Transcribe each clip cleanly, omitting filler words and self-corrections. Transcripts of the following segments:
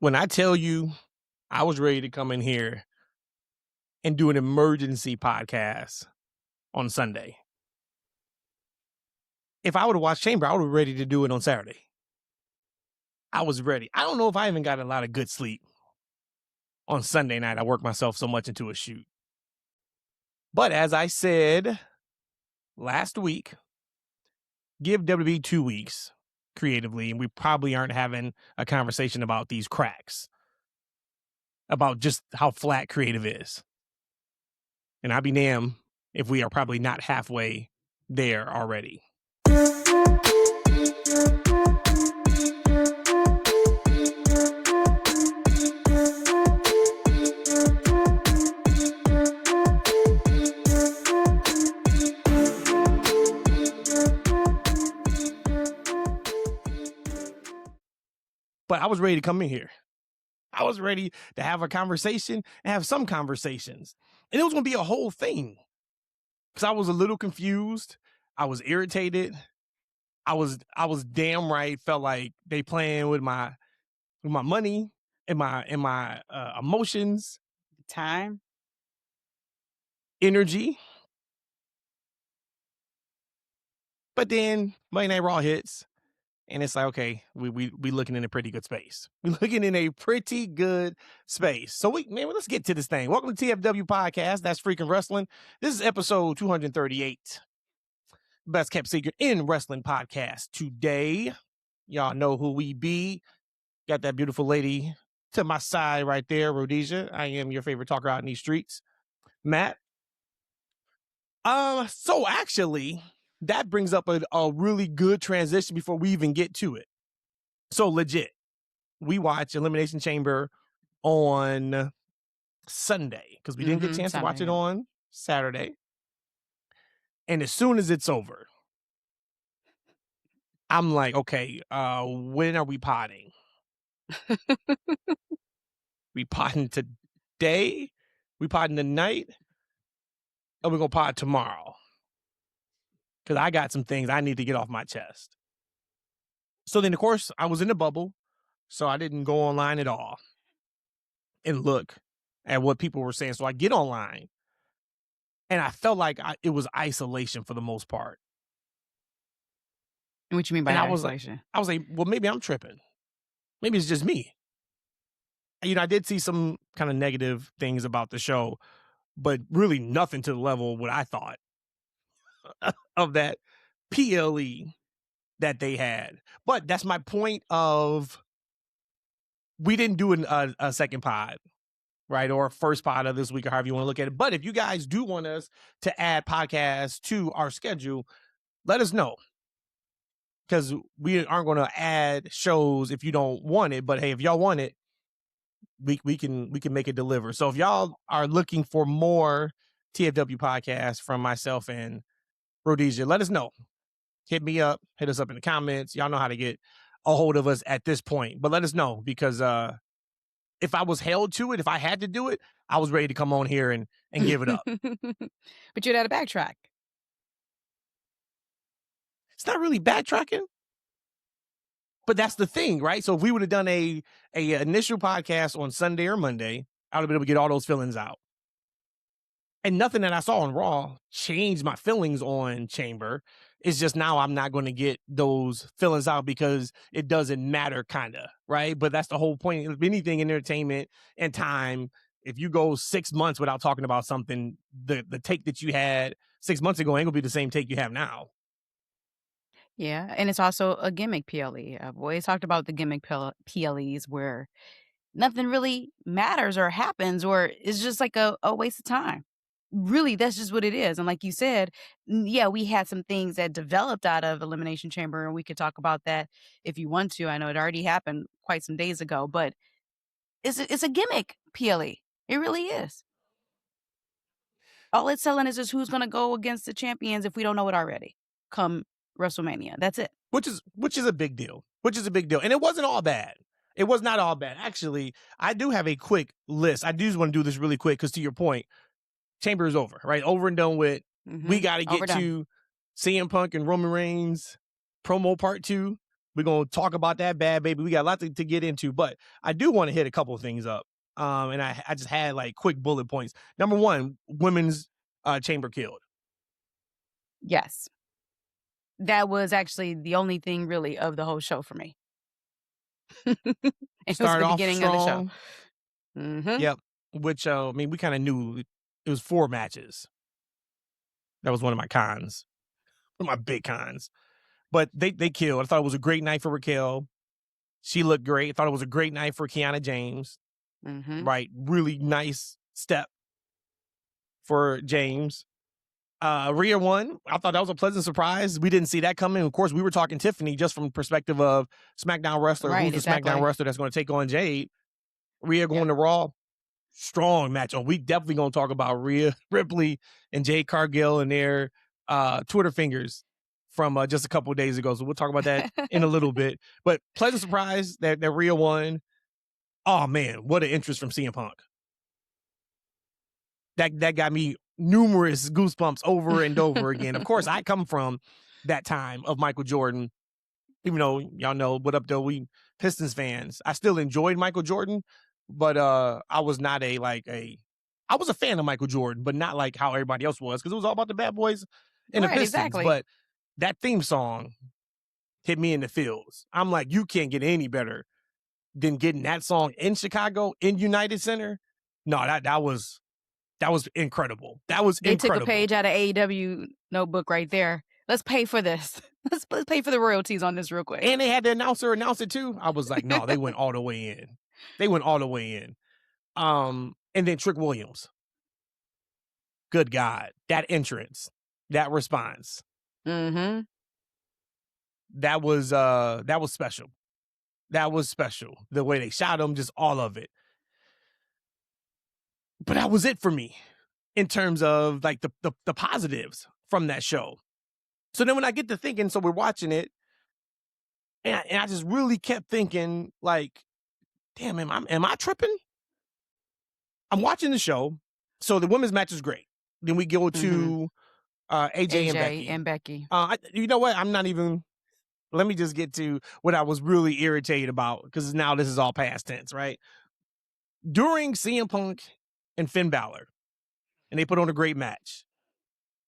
When I tell you I was ready to come in here and do an emergency podcast on Sunday. If I would have watched Chamber, I would have been ready to do it on Saturday. I was ready. I don't know if I even got a lot of good sleep on Sunday night. I worked myself so much into a shoot. But as I said last week, give WWE 2 weeks creatively, and we probably aren't having a conversation about these cracks, about just how flat creative is. And I'll be damned if we are probably not halfway there already. But I was ready to come in here. I was ready to have a conversation and have some conversations. And it was going to be a whole thing. Because I was a little confused. I was irritated. I was damn right felt like they playing with my money and my emotions, time, energy. But then Monday Night Raw hits. And it's like, okay, we looking in a pretty good space. We're looking in a pretty good space. So let's get to this thing. Welcome to TFW Podcast. That's Freaking Wrestling. This is episode 238. Best kept secret in wrestling podcast today. Y'all know who we be. Got that beautiful lady to my side right there, Rhodesia. I am your favorite talker out in these streets. Matt. So actually, that brings up a really good transition before we even get to it. So legit, we watch Elimination Chamber on Sunday because we didn't get a chance to watch it on Saturday. And as soon as it's over, I'm like, okay, when are we potting? We potting today? We potting tonight? Or we gonna pot tomorrow? Because I got some things I need to get off my chest. So then, of course, I was in the bubble, so I didn't go online at all and look at what people were saying. So I get online, and I felt like it was isolation for the most part. What you mean by isolation? I was like, well, maybe I'm tripping. Maybe it's just me. I did see some kind of negative things about the show, but really nothing to the level of what I thought of that PLE that they had. But that's my point of we didn't do a second pod, right? Or a first pod of this week, or however you want to look at it. But if you guys do want us to add podcasts to our schedule, let us know. Because we aren't going to add shows if you don't want it. But hey, if y'all want it, we can make it deliver. So if y'all are looking for more TFW podcasts from myself and Rhodesia, let us know. Hit me up. Hit us up in the comments. Y'all know how to get a hold of us at this point. But let us know, because if I was held to it, if I had to do it, I was ready to come on here and give it up. But you'd have to backtrack. It's not really backtracking. But that's the thing, right? So if we would have done a initial podcast on Sunday or Monday, I would have been able to get all those feelings out. And nothing that I saw on Raw changed my feelings on Chamber. It's just now I'm not going to get those feelings out because it doesn't matter, kind of, right? But that's the whole point of anything in entertainment and time. If you go 6 months without talking about something, the take that you had 6 months ago ain't going to be the same take you have now. Yeah, and it's also a gimmick PLE. I've always talked about the gimmick PLEs where nothing really matters or happens, or it's just like a waste of time. Really, that's just what it is. And like you said, yeah, we had some things that developed out of Elimination Chamber, and we could talk about that if you want to. I know it already happened quite some days ago, but it's a gimmick PLE. It really is. All it's telling us is who's going to go against the champions if we don't know it already. Come WrestleMania. That's it. Which is a big deal. And it wasn't all bad. It was not all bad. Actually, I do have a quick list. I do just want to do this really quick because, to your point, Chamber is over, right? Over and done with. Mm-hmm. We got to get to CM Punk and Roman Reigns promo part 2. We're going to talk about that bad baby. We got a lot to get into, but I do want to hit a couple of things up. And I just had like quick bullet points. Number one, women's chamber killed. Yes. That was actually the only thing really of the whole show for me. It was the beginning of the show. Mm-hmm. Yep. Which, I mean, we kind of knew it was 4 matches. That was one of my cons. One of my big cons. But they killed. I thought it was a great night for Raquel. She looked great. I thought it was a great night for Kiana James. Mm-hmm. Right. Really nice step for James. Rhea won. I thought that was a pleasant surprise. We didn't see that coming. Of course, we were talking Tiffany just from the perspective of SmackDown wrestler. Right, who's the exactly. SmackDown wrestler that's going to take on Jade. Rhea going to Raw. Strong match. Oh, we definitely going to talk about Rhea, Ripley, and Jade Cargill and their Twitter fingers from just a couple of days ago. So we'll talk about that in a little bit. But pleasant surprise that Rhea won. Oh, man, what an interest from CM Punk. That got me numerous goosebumps over and over again. Of course, I come from that time of Michael Jordan, even though y'all know what up though, we Pistons fans. I still enjoyed Michael Jordan, but I was not I was a fan of Michael Jordan, but not like how everybody else was, because it was all about the bad boys and the Pistons. Exactly. But that theme song hit me in the feels. I'm like, you can't get any better than getting that song in Chicago, in United Center. No, that was incredible. That was they incredible. took a page out of AEW notebook right there. Let's pay for this. Let's pay for the royalties on this real quick. And they had the announcer announce it too. I was like, no, they went all the way in. They went all the way in. And then Trick Williams. Good God. That entrance. That response. Mm-hmm. That was special. That was special. The way they shot him, just all of it. But that was it for me in terms of like the positives from that show. So then when I get to thinking, so we're watching it, and I just really kept thinking, like, damn, am I tripping? I'm watching the show. So the women's match is great. Then we go to AJ and Becky. You know what? I'm not even. Let me just get to what I was really irritated about, because now this is all past tense, right? During CM Punk and Finn Balor, and they put on a great match.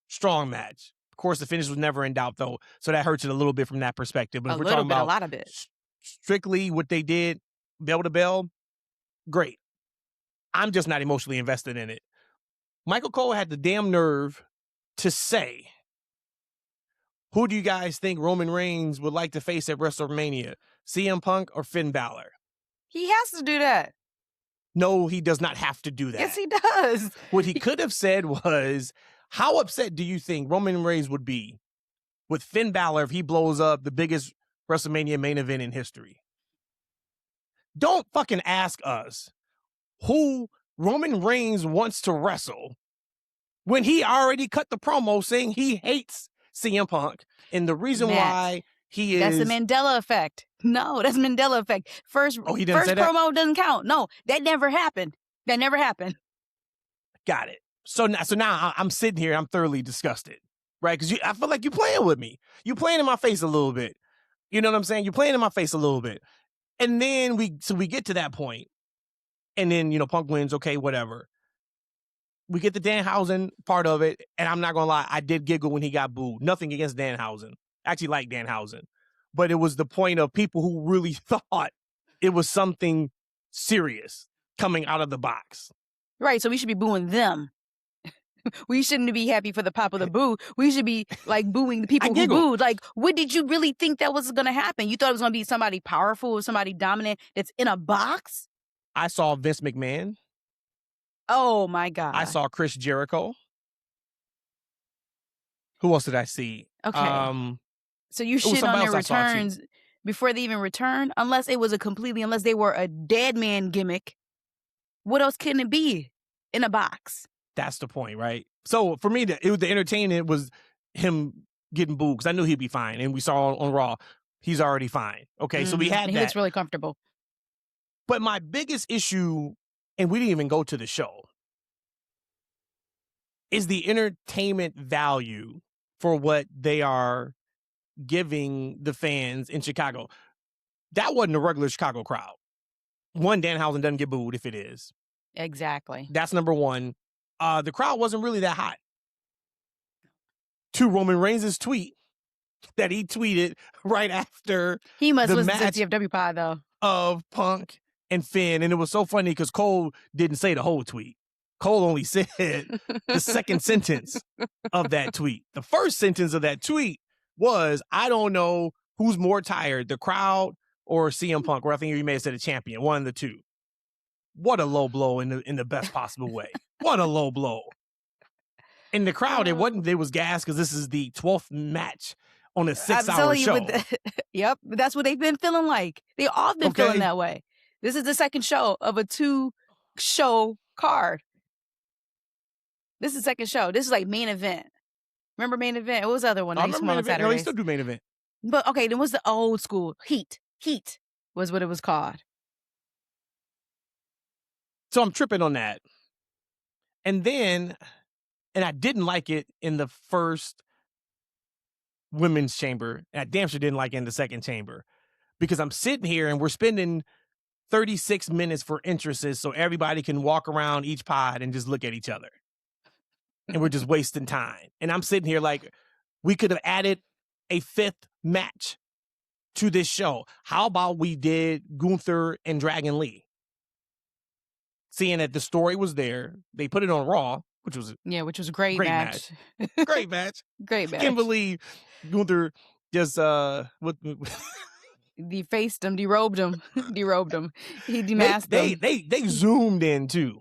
Strong match. Of course, the finish was never in doubt, though, so that hurts it a little bit from that perspective. But if we're talking about a lot of it, strictly what they did, bell to bell, great. I'm just not emotionally invested in it. Michael Cole had the damn nerve to say, who do you guys think Roman Reigns would like to face at WrestleMania? CM Punk or Finn Balor? He has to do that. No, he does not have to do that. Yes, he does. What he could have said was, how upset do you think Roman Reigns would be with Finn Balor if he blows up the biggest WrestleMania main event in history? Don't fucking ask us who Roman Reigns wants to wrestle when he already cut the promo saying he hates CM Punk. And the reason why he is... That's the Mandela effect. No, that's Mandela effect. First promo doesn't count. No, that never happened. That never happened. Got it. So now I'm sitting here, I'm thoroughly disgusted, right? Because I feel like you're playing with me. You're playing in my face a little bit. You know what I'm saying? You're playing in my face a little bit. And then we get to that point, and then, you know, Punk wins, okay, whatever. We get the Danhausen part of it, and I'm not going to lie, I did giggle when he got booed. Nothing against Danhausen. I actually like Danhausen. But it was the point of people who really thought it was something serious coming out of the box. Right, so we should be booing them. We shouldn't be happy for the pop of the boo. We should be like booing the people who booed. Like, what did you really think that was going to happen? You thought it was going to be somebody powerful or somebody dominant that's in a box? I saw Vince McMahon. Oh, my God. I saw Chris Jericho. Who else did I see? Okay. So you shit on their returns before they even return? Unless it was unless they were a dead man gimmick. What else can it be in a box? That's the point, right? So for me, the entertainment was him getting booed, because I knew he'd be fine. And we saw on Raw, he's already fine. Okay, so we had that. He looks really comfortable. But my biggest issue, and we didn't even go to the show, is the entertainment value for what they are giving the fans in Chicago. That wasn't a regular Chicago crowd. One, Danhausen doesn't get booed if it is. Exactly. That's number one. The crowd wasn't really that hot. To Roman Reigns' tweet that he tweeted right after He must the listen to match TFW Pod, though. of Punk and Finn. And it was so funny because Cole didn't say the whole tweet. Cole only said the second sentence of that tweet. The first sentence of that tweet was, I don't know who's more tired, the crowd or CM Punk, or I think he may have said a champion, one of the two. What a low blow in the best possible way. What a low blow. In the crowd, they was gassed because this is the 12th match on a 6-hour show. Yep, that's what they've been feeling like. They all been feeling that way. This is the second show of a 2-show card. This is the second show. This is like main event. Remember main event? What was the other one? I remember main event. No, they still do main event. But okay, then what's the old school? Heat. Heat was what it was called. So I'm tripping on that. And I didn't like it in the first women's chamber. And I damn sure didn't like it in the second chamber. Because I'm sitting here and we're spending 36 minutes for entrances so everybody can walk around each pod and just look at each other. And we're just wasting time. And I'm sitting here like, we could have added a 5th match to this show. How about we did Gunther and Dragon Lee? Seeing that the story was there, they put it on Raw, which was a great match. Great match. Great match. I can't believe Gunther just defaced him, derobed him. He demasked him. They zoomed in too.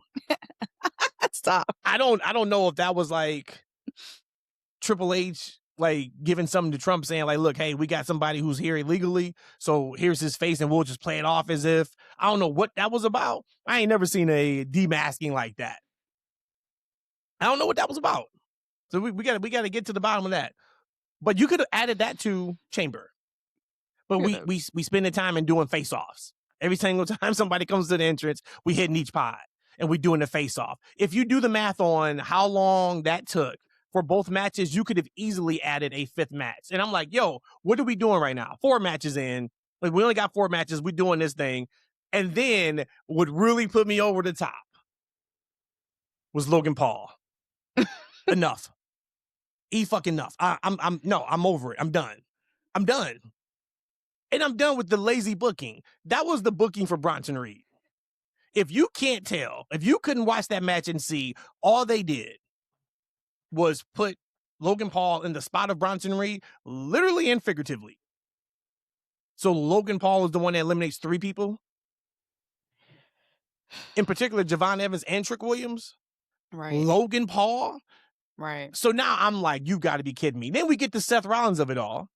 Stop. I don't know if that was like Triple H like giving something to Trump saying like, look, hey, we got somebody who's here illegally, so here's his face and we'll just play it off as if. I don't know what that was about. I ain't never seen a demasking like that. I don't know what that was about. So we gotta get to the bottom of that. But you could have added that to Chamber. But we spend the time in doing face-offs. Every single time somebody comes to the entrance, we hitting each pod and we doing the face-off. If you do the math on how long that took for both matches, you could have easily added a 5th match. And I'm like, yo, what are we doing right now? 4 matches in. Like, we only got 4 matches. We're doing this thing. And then what really put me over the top was Logan Paul. Enough. Fucking enough. I'm over it. I'm done. And I'm done with the lazy booking. That was the booking for Bronson Reed. If you can't tell, if you couldn't watch that match and see, all they did was put Logan Paul in the spot of Bronson Reed, literally and figuratively. So Logan Paul is the one that eliminates 3 people. In particular, Javon Evans and Trick Williams. Right. Logan Paul. Right. So now I'm like, you got to be kidding me. Then we get to Seth Rollins of it all.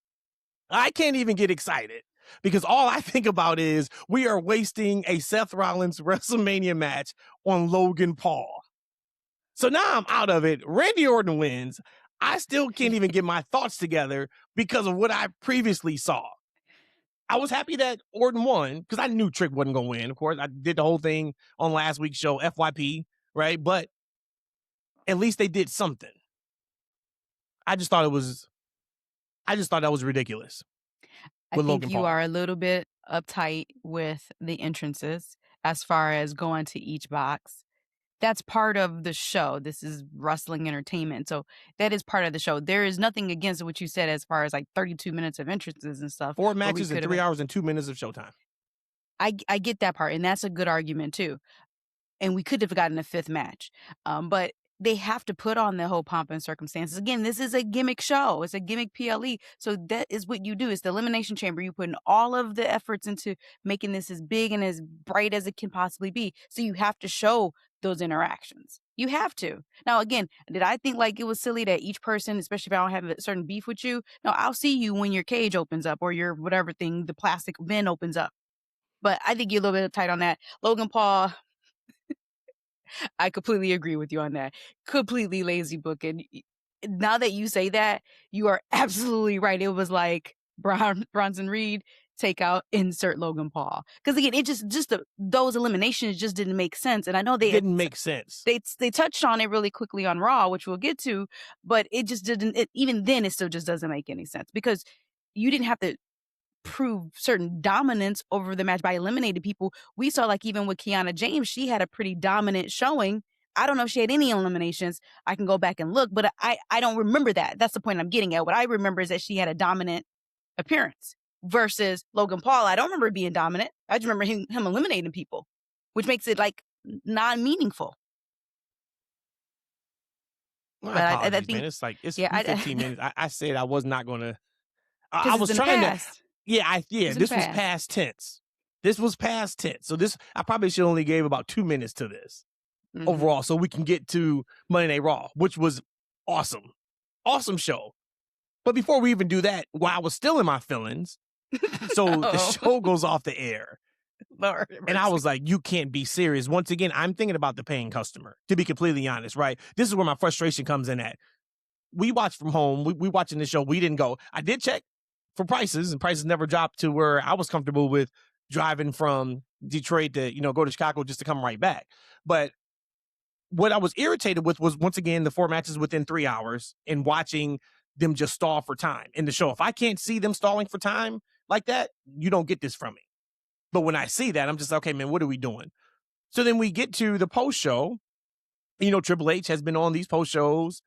I can't even get excited because all I think about is we are wasting a Seth Rollins WrestleMania match on Logan Paul. So now I'm out of it. Randy Orton wins. I still can't even get my thoughts together because of what I previously saw. I was happy that Orton won because I knew Trick wasn't going to win. Of course, I did the whole thing on last week's show, FYP, right? But at least they did something. I just thought that was ridiculous. I think you are a little bit uptight with the entrances as far as going to each box. That's part of the show. This is wrestling entertainment. So that is part of the show. There is nothing against what you said as far as like 32 minutes of entrances and stuff. 4 matches in 3 hours and 2 minutes of showtime. I get that part. And that's a good argument too. And we could have gotten a 5th match. But they have to put on the whole pomp and circumstances. Again, this is a gimmick show. It's a gimmick PLE. So that is what you do. It's the Elimination Chamber. You put in all of the efforts into making this as big and as bright as it can possibly be. So you have to show those interactions. You have to. Now, again, did I think like it was silly that each person, especially if I don't have a certain beef with you, no, I'll see you when your cage opens up or your whatever thing, the plastic bin opens up. But I think you're a little bit tight on that. Logan Paul, I completely agree with you on that. Completely lazy booking. Now that you say that, you are absolutely right. It was like Bronson Reed, take out, insert Logan Paul. Because again, it just those eliminations just didn't make sense. And I know they didn't make sense. They touched on it really quickly on Raw, which we'll get to, but it just didn't. Even then, it still just doesn't make any sense because you didn't have to prove certain dominance over the match by eliminating people. We saw, like, even with Kiana James, she had a pretty dominant showing. I don't know if she had any eliminations. I can go back and look, but I don't remember that. That's the point I'm getting at. What I remember is that she had a dominant appearance versus Logan Paul. I don't remember being dominant. I just remember him eliminating people, which makes it like non-meaningful. My But I apologies, think, man. It's like it's yeah, 15 minutes. I said I was not gonna. I because was it's in the trying to. past. Yeah, It's in the this was past. past tense. This was past tense. So this, I probably should only gave about 2 minutes to this overall, so we can get to Monday Night Raw, which was awesome, awesome show. But before we even do that, while I was still in my feelings, so the show goes off the air. Lord, and I was like, you can't be serious. Once again, I'm thinking about the paying customer, to be completely honest, right? This is where my frustration comes in at. We watch from home. We watching the show. We didn't go. I did check for prices, and prices never dropped to where I was comfortable with driving from Detroit to, go to Chicago just to come right back. But what I was irritated with was, once again, the 4 matches within 3 hours and watching them just stall for time in the show. If I can't see them stalling for time like that, you don't get this from me. But when I see that, I'm just, okay, man, what are we doing? So then we get to the post show. Triple H has been on these post shows,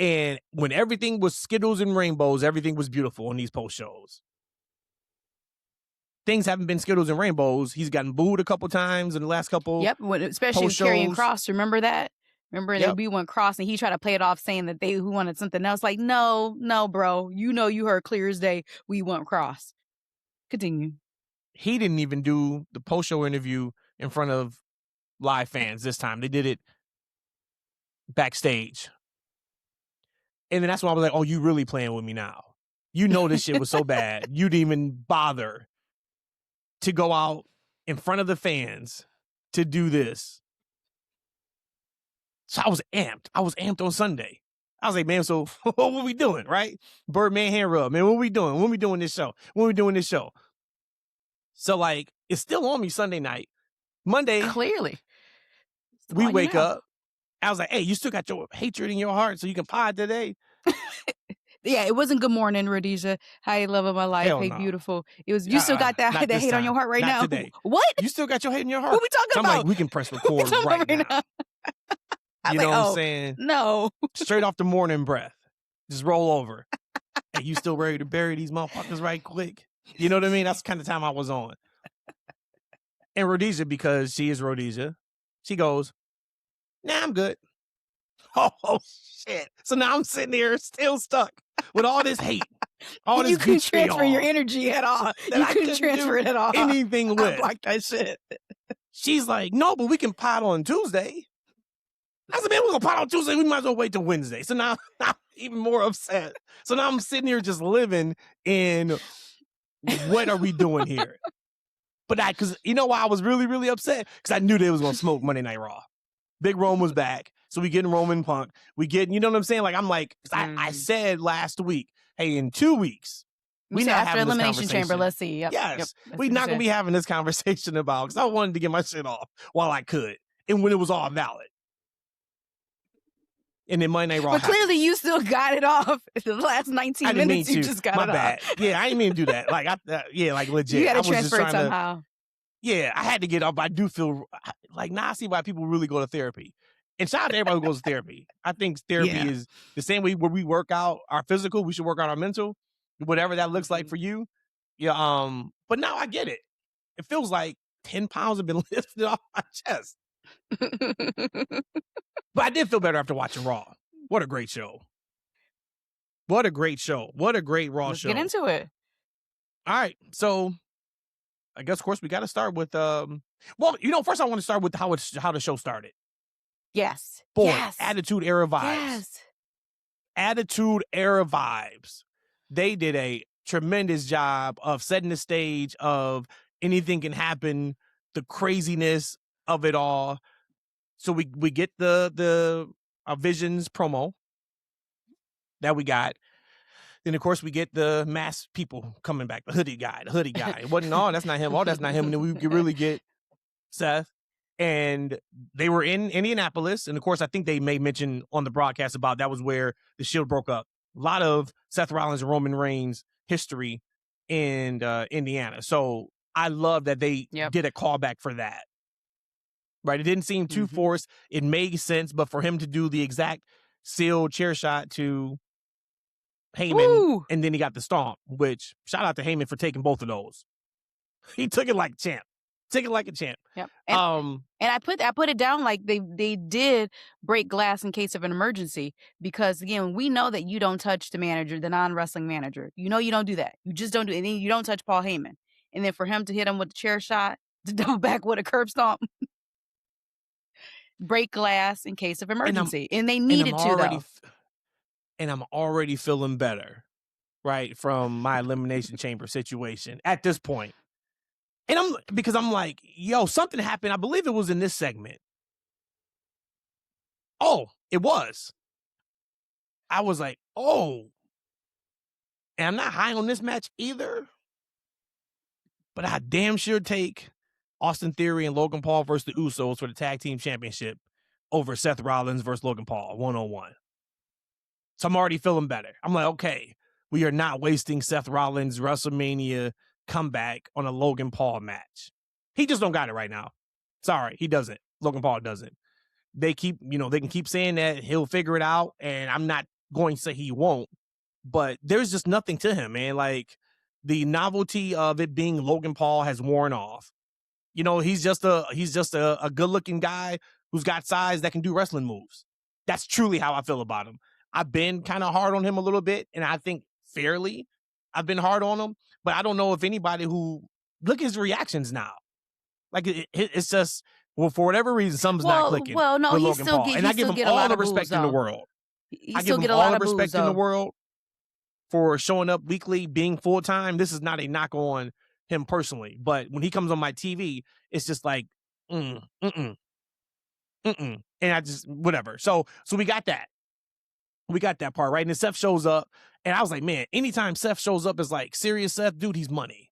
and when everything was Skittles and rainbows, everything was beautiful on these post shows. Things haven't been Skittles and rainbows. He's gotten booed a couple times in the last couple. Yep, especially with Karrion Kross. Remember that? Remember Yep. we went Cross and he tried to play it off saying that who wanted something else. Like, no, bro. You heard clear as day. We want Cross. Continue. He didn't even do the post show interview in front of live fans this time. They did it backstage. And then that's why I was like, oh, you really playing with me now. This shit was so bad. You didn't even bother to go out in front of the fans to do this. So I was amped. I was amped on Sunday. I was like, man, so what we doing, right? Birdman hand rub. Man, what we doing? When we doing this show? So, like, it's still on me Sunday night. Monday. Clearly. We wake up. I was like, hey, you still got your hatred in your heart so you can pod today? Yeah, it wasn't good morning, Rhodesia. Hi, love of my life. Hell hey, no. beautiful. It was, you still got that hate on your heart right not now? Today. What? You still got your hate in your heart? What are we talking about? I'm like, we can press record right now. You know what I'm saying? No. Straight off the morning breath. Just roll over. Hey, you still ready to bury these motherfuckers right quick? You know what I mean? That's the kind of time I was on. And Rhodesia, because she is Rhodesia, she goes, nah, I'm good. Oh, shit. So now I'm sitting here still stuck with all this hate. All this you couldn't transfer your energy at all. You couldn't transfer it at all. Anything with. I blocked that shit. She's like, no, but we can pot on Tuesday. I said, man, we're going to pot on Tuesday. We might as well wait till Wednesday. So now I'm even more upset. So now I'm sitting here just living in what are we doing here? But because you know why I was really, really upset? Because I knew they was going to smoke Monday Night Raw. Big Rome was back. So we getting Roman Punk. We getting, you know what I'm saying? Like, I'm like, I said last week, hey, in 2 weeks, we not after having this Elimination conversation. Chamber, let's see. Yep. Yes. Yep. We're not going to be having this conversation about, because I wanted to get my shit off while I could. And when it was all valid. And then Monday Night Raw But happened. clearly you still got it off. The last 19 minutes, you just got my it bad. off. Yeah, I didn't mean to do that. Like, like legit. You got I to was just transfer it trying somehow. Yeah, I had to get up. I do feel like now I see why people really go to therapy. And shout out to everybody who goes to therapy. I think therapy is the same way where we work out our physical, we should work out our mental, whatever that looks like for you. Yeah. But now I get it. It feels like 10 pounds have been lifted off my chest. But I did feel better after watching Raw. What a great show. What a great show. What a great Raw Let's show. get into it. All right. So I guess, of course, we got to start with, first I want to start with how the show started. Yes. Boy, yes. Attitude Era vibes. Yes. Attitude Era vibes. They did a tremendous job of setting the stage of anything can happen, the craziness of it all. So we get the Visions promo that we got. Then, of course, we get the masked people coming back. The hoodie guy. It wasn't, that's not him. Oh, that's not him. And then we could really get Seth. And they were in Indianapolis. And, of course, I think they may mention on the broadcast about that was where the Shield broke up. A lot of Seth Rollins and Roman Reigns history in Indiana. So I love that they did a callback for that. Right? It didn't seem too forced. It made sense, but for him to do the exact sealed chair shot to Heyman, and then he got the stomp, which shout out to Heyman for taking both of those. He took it like a champ. Took it like a champ. Yep. And I put it down like they did break glass in case of an emergency, because again, we know that you don't touch the manager, the non-wrestling manager. You know you don't do that. You just don't do it. And then you don't touch Paul Heyman. And then for him to hit him with the chair shot, to double back with a curb stomp, break glass in case of emergency. And they needed to, though. And I'm already feeling better, right, from my Elimination Chamber situation at this point. And because I'm like, yo, something happened. I believe it was in this segment. Oh, it was. I was like, oh. And I'm not high on this match either. But I damn sure take Austin Theory and Logan Paul versus the Usos for the tag team championship over Seth Rollins versus Logan Paul 1-on-1. So I'm already feeling better. I'm like, okay, we are not wasting Seth Rollins' WrestleMania comeback on a Logan Paul match. He just don't got it right now. Sorry, he doesn't. Logan Paul doesn't. They can keep saying that he'll figure it out, and I'm not going to say he won't, but there's just nothing to him, man. Like, the novelty of it being Logan Paul has worn off. He's just a good-looking guy who's got size that can do wrestling moves. That's truly how I feel about him. I've been kind of hard on him a little bit, and I think fairly I've been hard on him, but I don't know if anybody look at his reactions now. Like, it's just, well, for whatever reason, something's not clicking. Well, no, with Logan Paul. And I give him all the respect in the world. I give him all the respect in the world for showing up weekly, being full-time. This is not a knock on him personally, but when he comes on my TV, it's just like, and I just, whatever. So we got that. We got that part, right? And then Seth shows up, and I was like, man, anytime Seth shows up as like serious Seth, dude, he's money.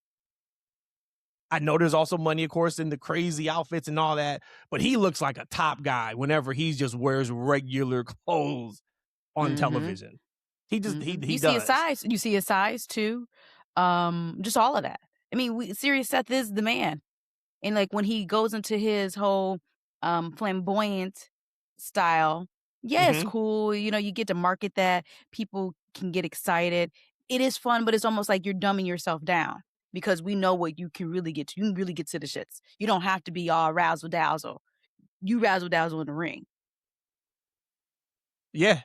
I know there's also money, of course, in the crazy outfits and all that, but he looks like a top guy whenever he just wears regular clothes on television. He just, he you does. See his size. You see his size too. Just all of that. I mean, serious Seth is the man. And like when he goes into his whole flamboyant style, it's cool. You get to market that. People can get excited. It is fun, but it's almost like you're dumbing yourself down, because we know what you can really get to. You can really get to the shits. You don't have to be all razzle-dazzle. You razzle-dazzle in the ring. Yeah.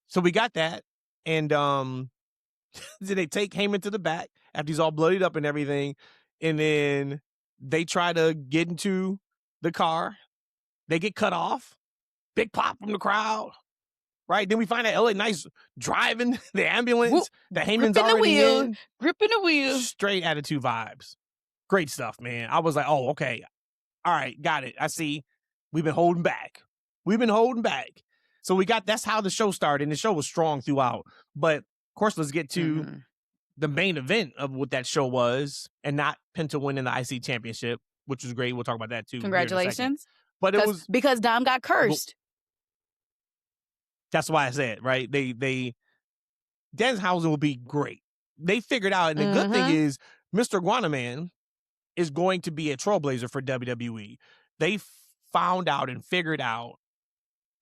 So we got that. And then they take Heyman to the back after he's all bloodied up and everything. And then they try to get into the car. They get cut off. Big pop from the crowd. Right? Then we find out LA Knight's driving the ambulance. The Heyman's already in. Gripping the wheel. Straight attitude vibes. Great stuff, man. I was like, oh, okay. All right, got it. I see. We've been holding back. So we got, that's how the show started, and the show was strong throughout. But of course, let's get to the main event of what that show was, and not Penta winning the IC championship, which was great. We'll talk about that too. Congratulations. But it was because Dom got cursed. That's why I said, right? They Danhausen will be great. They figured out, and the good thing is Mr. Guanaman is going to be a trailblazer for WWE. They found out and figured out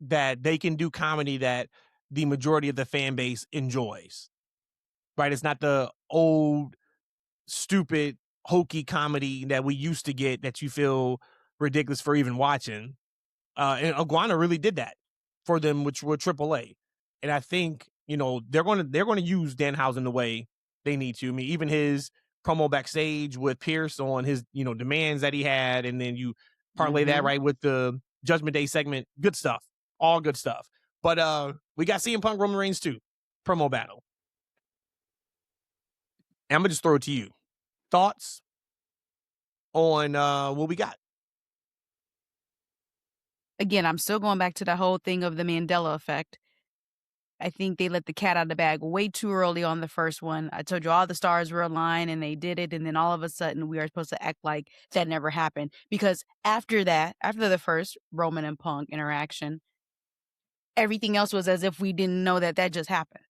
that they can do comedy that the majority of the fan base enjoys. Right? It's not the old, stupid, hokey comedy that we used to get that you feel ridiculous for even watching. And Iguana really did that for them, which were AAA. And I think, they're going to use Danhausen the way they need to. I mean, even his promo backstage with Pierce on his, demands that he had, and then you parlay that right with the Judgment Day segment. Good stuff. All good stuff. But we got CM Punk Roman Reigns too. Promo battle. And I'm going to just throw it to you. Thoughts on what we got? Again, I'm still going back to the whole thing of the Mandela effect. I think they let the cat out of the bag way too early on the first one. I told you all the stars were aligned and they did it. And then all of a sudden we are supposed to act like that never happened. Because after the first Roman and Punk interaction, everything else was as if we didn't know that just happened.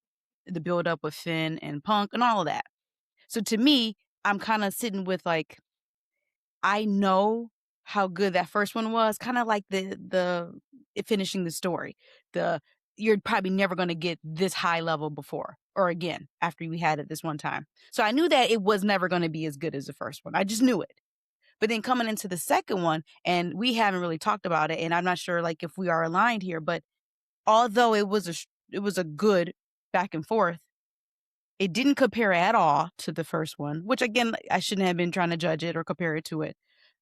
The build up with Finn and Punk and all of that. So to me, I'm kind of sitting with like, I know how good that first one was, kind of like the finishing the story. You're probably never going to get this high level before or again after we had it this one time. So I knew that it was never going to be as good as the first one. I just knew it. But then coming into the second one, and we haven't really talked about it, and I'm not sure like if we are aligned here, but although it was a good back and forth, it didn't compare at all to the first one, which again, I shouldn't have been trying to judge it or compare it to it.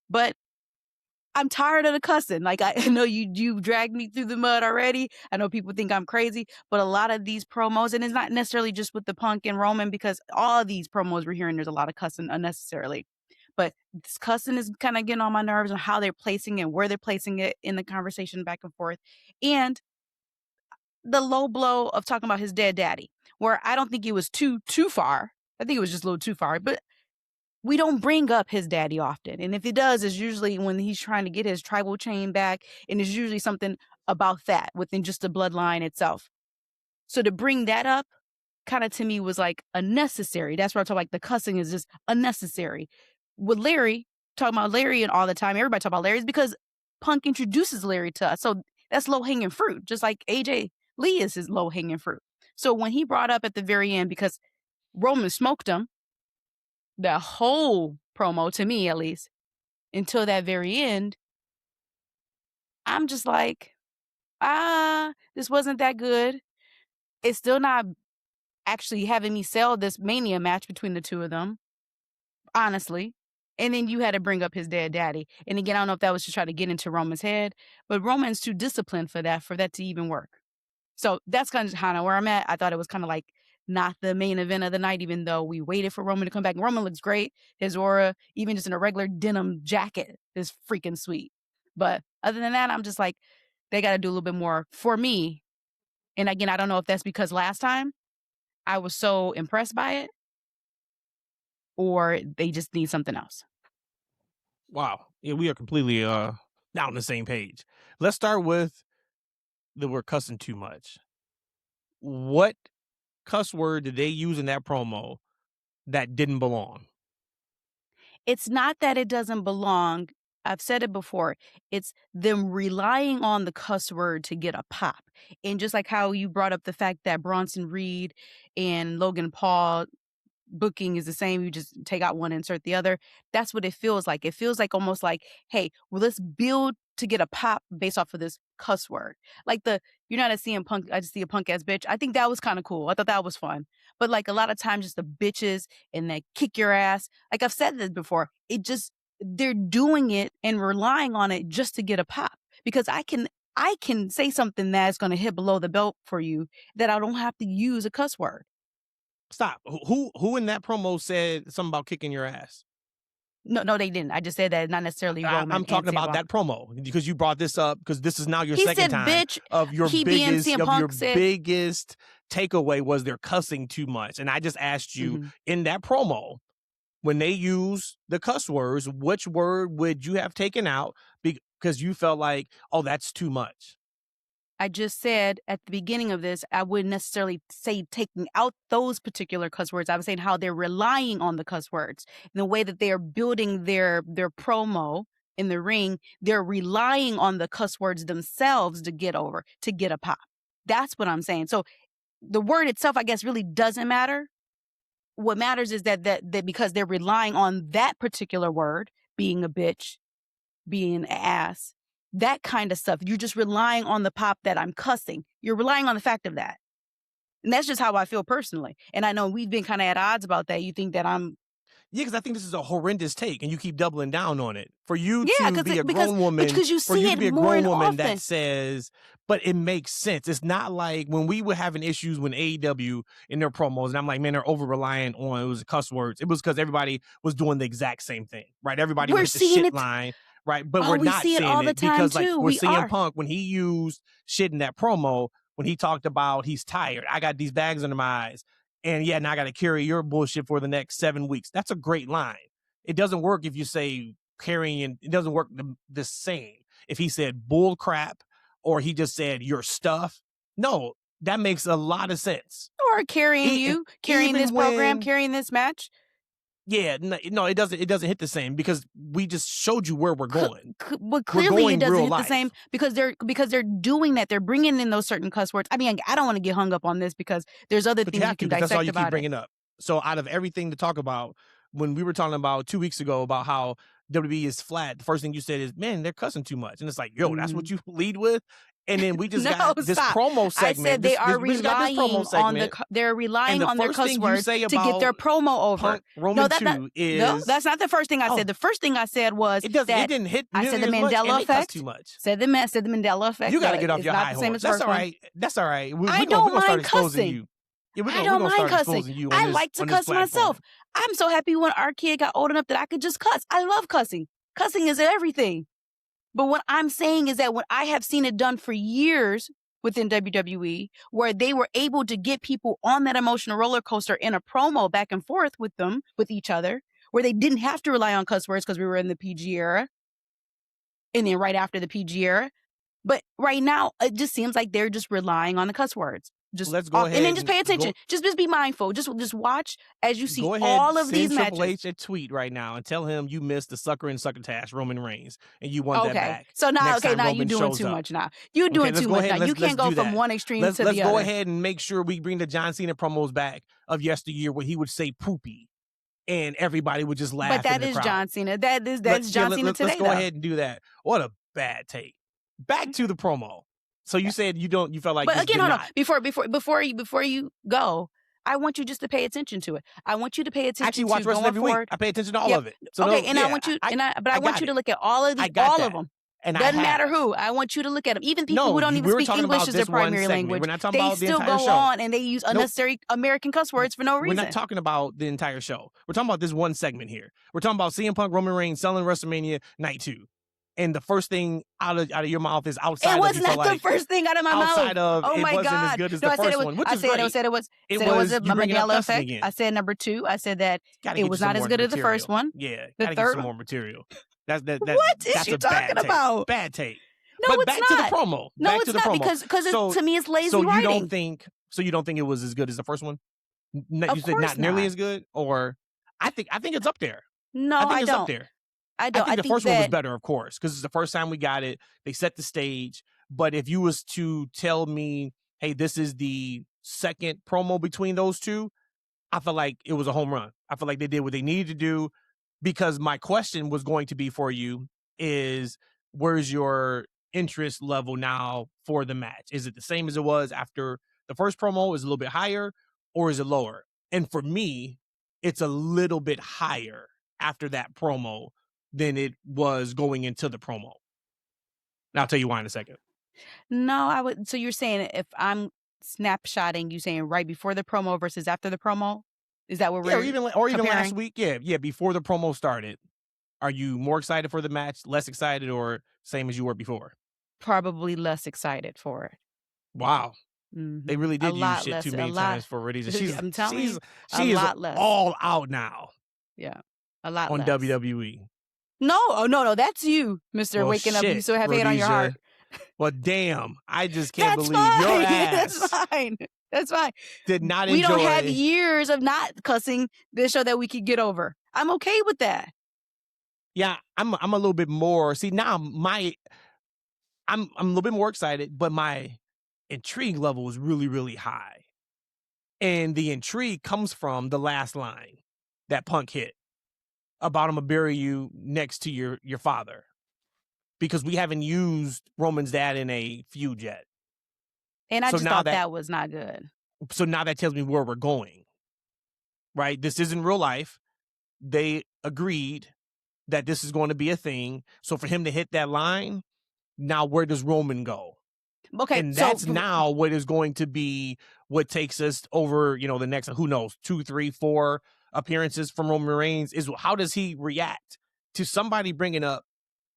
But I'm tired of the cussing. Like, I know you dragged me through the mud already. I know people think I'm crazy, but a lot of these promos, and it's not necessarily just with the Punk and Roman, because all of these promos we're hearing, there's a lot of cussing unnecessarily. But this cussing is kind of getting on my nerves on how they're placing it, where they're placing it in the conversation back and forth. And the low blow of talking about his dead daddy, where I don't think it was too far. I think it was just a little too far, but we don't bring up his daddy often. And if he does, it's usually when he's trying to get his tribal chain back. And it's usually something about that within just the bloodline itself. So to bring that up kind of to me was like unnecessary. That's where I talk like the cussing is just unnecessary. With Larry, talking about Larry and all the time, everybody talk about Larry is because Punk introduces Larry to us. So that's low hanging fruit, just like AJ Lee is his low hanging fruit. So when he brought up at the very end, because Roman smoked him, the whole promo, to me at least, until that very end, I'm just like, this wasn't that good. It's still not actually having me sell this Mania match between the two of them, honestly. And then you had to bring up his dead daddy. And again, I don't know if that was to try to get into Roman's head, but Roman's too disciplined for that to even work. So that's kind of where I'm at. I thought it was kind of like not the main event of the night, even though we waited for Roman to come back. Roman looks great. His aura, even just in a regular denim jacket, is freaking sweet. But other than that, I'm just like, they got to do a little bit more for me. And again, I don't know if that's because last time I was so impressed by it or they just need something else. Wow. Yeah, we are completely not on the same page. Let's start with the word cussing too much. What cuss word did they use in that promo that didn't belong? It's not that it doesn't belong. I've said it before. It's them relying on the cuss word to get a pop. And just like how you brought up the fact that Bronson Reed and Logan Paul booking is the same. You just take out one, insert the other. That's what it feels like. It feels like almost like, hey, well, let's build to get a pop based off of this cuss word. Like you're not a CM Punk, I just see a punk ass bitch. I think that was kind of cool. I thought that was fun. But like a lot of times just the bitches and they kick your ass. Like I've said this before, they're doing it and relying on it just to get a pop. Because I can say something that's going to hit below the belt for you that I don't have to use a cuss word. Stop. Who in that promo said something about kicking your ass? No, they didn't. I just said that, not necessarily Roman. I'm talking about that promo because you brought this up because this is now your second time bitch, of your biggest said, biggest takeaway was they're cussing too much. And I just asked you in that promo, when they use the cuss words, which word would you have taken out because you felt like, oh, that's too much? I just said at the beginning of this, I wouldn't necessarily say taking out those particular cuss words. I was saying how they're relying on the cuss words. In the way that they are building their promo in the ring, they're relying on the cuss words themselves to get a pop. That's what I'm saying. So the word itself, I guess, really doesn't matter. What matters is that because they're relying on that particular word, being a bitch, being an ass, that kind of stuff. You're just relying on the pop that I'm cussing. You're relying on the fact of that. And that's just how I feel personally. And I know we've been kind of at odds about that. You think that I'm... Yeah, because I think this is a horrendous take, and you keep doubling down on it. For you to be a grown woman, because you see it more and often. That says, but it makes sense. It's not like when we were having issues when AEW in their promos, and I'm like, man, they're over reliant on it was cuss words. It was because everybody was doing the exact same thing, right? Everybody was the shit line. Right, but we're not seeing it because like we're seeing Punk when he used shit in that promo when he talked about he's tired. I got these bags under my eyes, and yeah, now I got to carry your bullshit for the next 7 weeks. That's a great line. It doesn't work if you say carrying. It doesn't work the same if he said bull crap or he just said your stuff. No, that makes a lot of sense. Or carrying this program, carrying this match. Yeah, no, it doesn't hit the same because we just showed you where we're going. But clearly it doesn't hit life. the same because they're doing that. They're bringing in those certain cuss words. I mean, I don't want to get hung up on this because there's other things you can dissect that's all you about keep bringing up. So out of everything to talk about, when we were talking about 2 weeks ago about how WWE is flat, the first thing you said is, man, they're cussing too much. And it's like, yo, that's what you lead with? And then we just got this promo segment. I said they are relying on their cuss words to get their promo over. That's not the first thing I said. The first thing I said was it didn't hit. I said the Mandela effect. Too much. Said the Mandela effect. You got to get off your high horse. That's all right. That's all right. I don't mind cussing. I don't mind cussing. I like to cuss myself. I'm so happy when our kid got old enough that I could just cuss. I love cussing. Cussing is everything. But what I'm saying is that when I have seen it done for years within WWE, where they were able to get people on that emotional roller coaster in a promo back and forth with them, with each other, where they didn't have to rely on cuss words because we were in the PG era and then right after the PG era. But right now, it just seems like they're just relying on the cuss words. Just let's go ahead and then just pay attention. Just be mindful. Just watch as you see all of these matches. Triple H a tweet right now and tell him you missed the sucker and succotash Roman Reigns and you want that back. So now, now you're doing too much now. You're doing too much now. You can't go from one extreme to the other. Let's go ahead and make sure we bring the John Cena promos back of yesteryear where he would say poopy and everybody would just laugh. But that is John Cena. That's John Cena today. Let's go ahead and do that. What a bad take. Back to the promo. So you said you felt like, but again, hold on. Before you go, I want you just to pay attention to it. I want you to pay attention. Actually, watch wrestling every week. I pay attention to all of it. So I want you, I want you to look at all of them. And doesn't matter who. I want you to look at them. Even people who don't even speak English as their primary language. We're not talking about the entire show. They still go on and they use unnecessary American cuss words for no reason. We're not talking about the entire show. We're talking about this one segment here. We're talking about CM Punk, Roman Reigns selling WrestleMania Night 2. And the first thing out of your mouth is outside. It was not the first thing out of my mouth. Outside of it wasn't as good as the first one, which is great. I said it was a Mandela effect. I said number 2. I said that it was not as good as the first one. Yeah, gotta get some more material. What is you talking about? Bad take. No, but it's back to the promo. No, it's not because to me it's lazy writing. You don't think it was as good as the first one? You said not nearly as good, or I think it's up there. No, I think it's up there. I don't. I think the first one was better, of course, because it's the first time we got it. They set the stage. But if you was to tell me, hey, this is the second promo between those two, I feel like it was a home run. I feel like they did what they needed to do, because my question was going to be for you is, where's your interest level now for the match? Is it the same as it was after the first promo? Is it a little bit higher, or is it lower? And for me, it's a little bit higher after that promo than it was going into the promo. And I'll tell you why in a second. No, I would. So you're saying if I'm snapshotting, you saying right before the promo versus after the promo? Is that what we're or even last week? Yeah. Before the promo started, are you more excited for the match, less excited, or same as you were before? Probably less excited for it. Wow. Mm-hmm. They really did use shit too many times for Rhea. I'm telling you, she is all out now. Yeah, a lot on less. WWE. No, that's you, Mr. Waking Up. You still have hate on your heart. Well, damn, I just can't believe your ass. That's fine. Did not enjoy. We don't have years of not cussing this show that we could get over. I'm okay with that. Yeah, I'm a little bit more. See, now I'm a little bit more excited, but my intrigue level is really, really high. And the intrigue comes from the last line that Punk hit about I'm gonna bury you next to your father, because we haven't used Roman's dad in a feud yet. And I just thought that was not good. So now that tells me where we're going, right? This isn't real life. They agreed that this is going to be a thing. So for him to hit that line, now where does Roman go? Okay, and that's now what is going to be what takes us over, the next, who knows, 2, 3, 4 appearances from Roman Reigns, is how does he react to somebody bringing up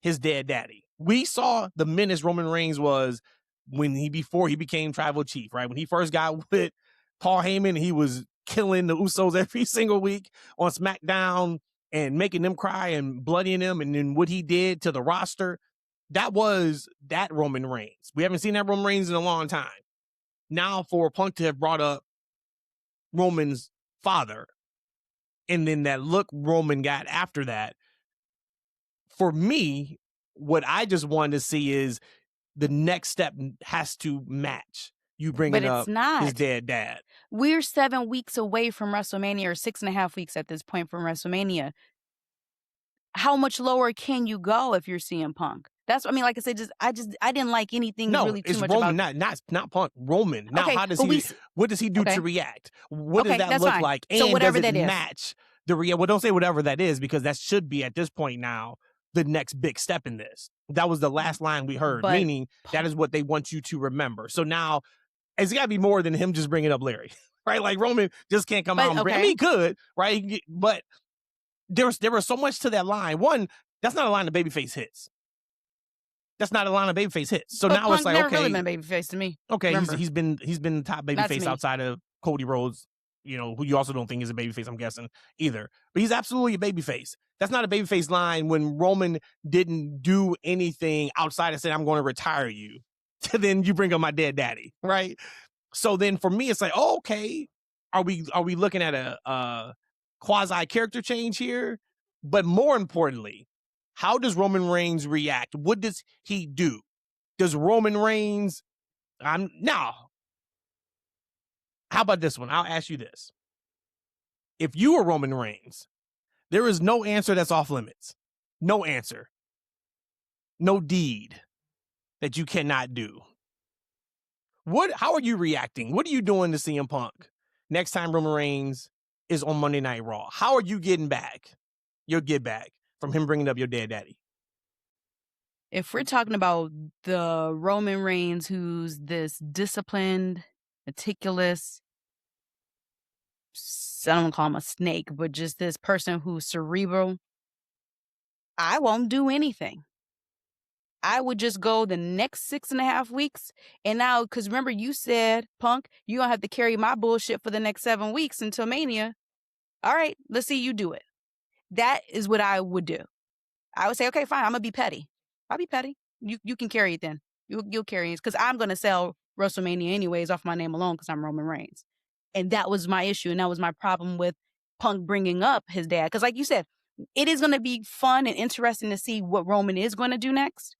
his dead daddy? We saw the menace Roman Reigns was before he became tribal chief, right? When he first got with Paul Heyman, he was killing the Usos every single week on SmackDown and making them cry and bloodying them. And then what he did to the roster, that was that Roman Reigns. We haven't seen that Roman Reigns in a long time. Now for Punk to have brought up Roman's father, And then that look Roman got after that, for me, what I just wanted to see is the next step has to match you But bringing it's up his not. dead dad. We're 7 weeks away from WrestleMania, or 6.5 weeks at this point from WrestleMania. How much lower can you go if you're CM Punk? That's, I mean, like I said, I didn't like anything No, really too it's much Roman, about. not Punk. Roman. Now, Okay, how does but he? What does he do to okay, react? What does okay, that that's look fine. like? So And does whatever it that is. match the Rhea? Well, don't say whatever that is, because that should be at this point now the next big step in this. That was the last line we heard, But meaning that is what they want you to remember. So now it's got to be more than him just bringing up Larry, right? Like Roman just can't come out and bring. I mean, he could, right? But there was so much to that line. One, that's not a line the babyface hits. That's not a line of babyface hits. So but now Punk it's like, never okay, really been a babyface to me. okay, Remember, he's been the top Not to babyface me. outside of Cody Rhodes, who you also don't think is a babyface, I'm guessing, either. But he's absolutely a babyface. That's not a babyface line when Roman didn't do anything outside of saying, I'm going to retire you. Then you bring up my dead daddy, right? So then for me, it's like, oh, okay, are we looking at a quasi character change here? But more importantly, how does Roman Reigns react? What does he do? Does Roman Reigns? Now, how about this one? I'll ask you this: if you were Roman Reigns, there is no answer that's off limits. No answer. No deed that you cannot do. How are you reacting? What are you doing to CM Punk next time Roman Reigns is on Monday Night Raw? How are you getting back your get back from him bringing up your dead daddy? If we're talking about the Roman Reigns who's this disciplined, meticulous, I don't call him a snake, but just this person who's cerebral, I won't do anything. I would just go the next 6.5 weeks. And now, because remember, you said, Punk, you're going to have to carry my bullshit for the next 7 weeks until Mania. All right, let's see you do it. That is what I would do. I would say, okay, fine, I'm going to be petty. I'll be petty. You can carry it then. You'll carry it, because I'm going to sell WrestleMania anyways off my name alone, because I'm Roman Reigns. And that was my issue. And that was my problem with Punk bringing up his dad. Because like you said, it is going to be fun and interesting to see what Roman is going to do next.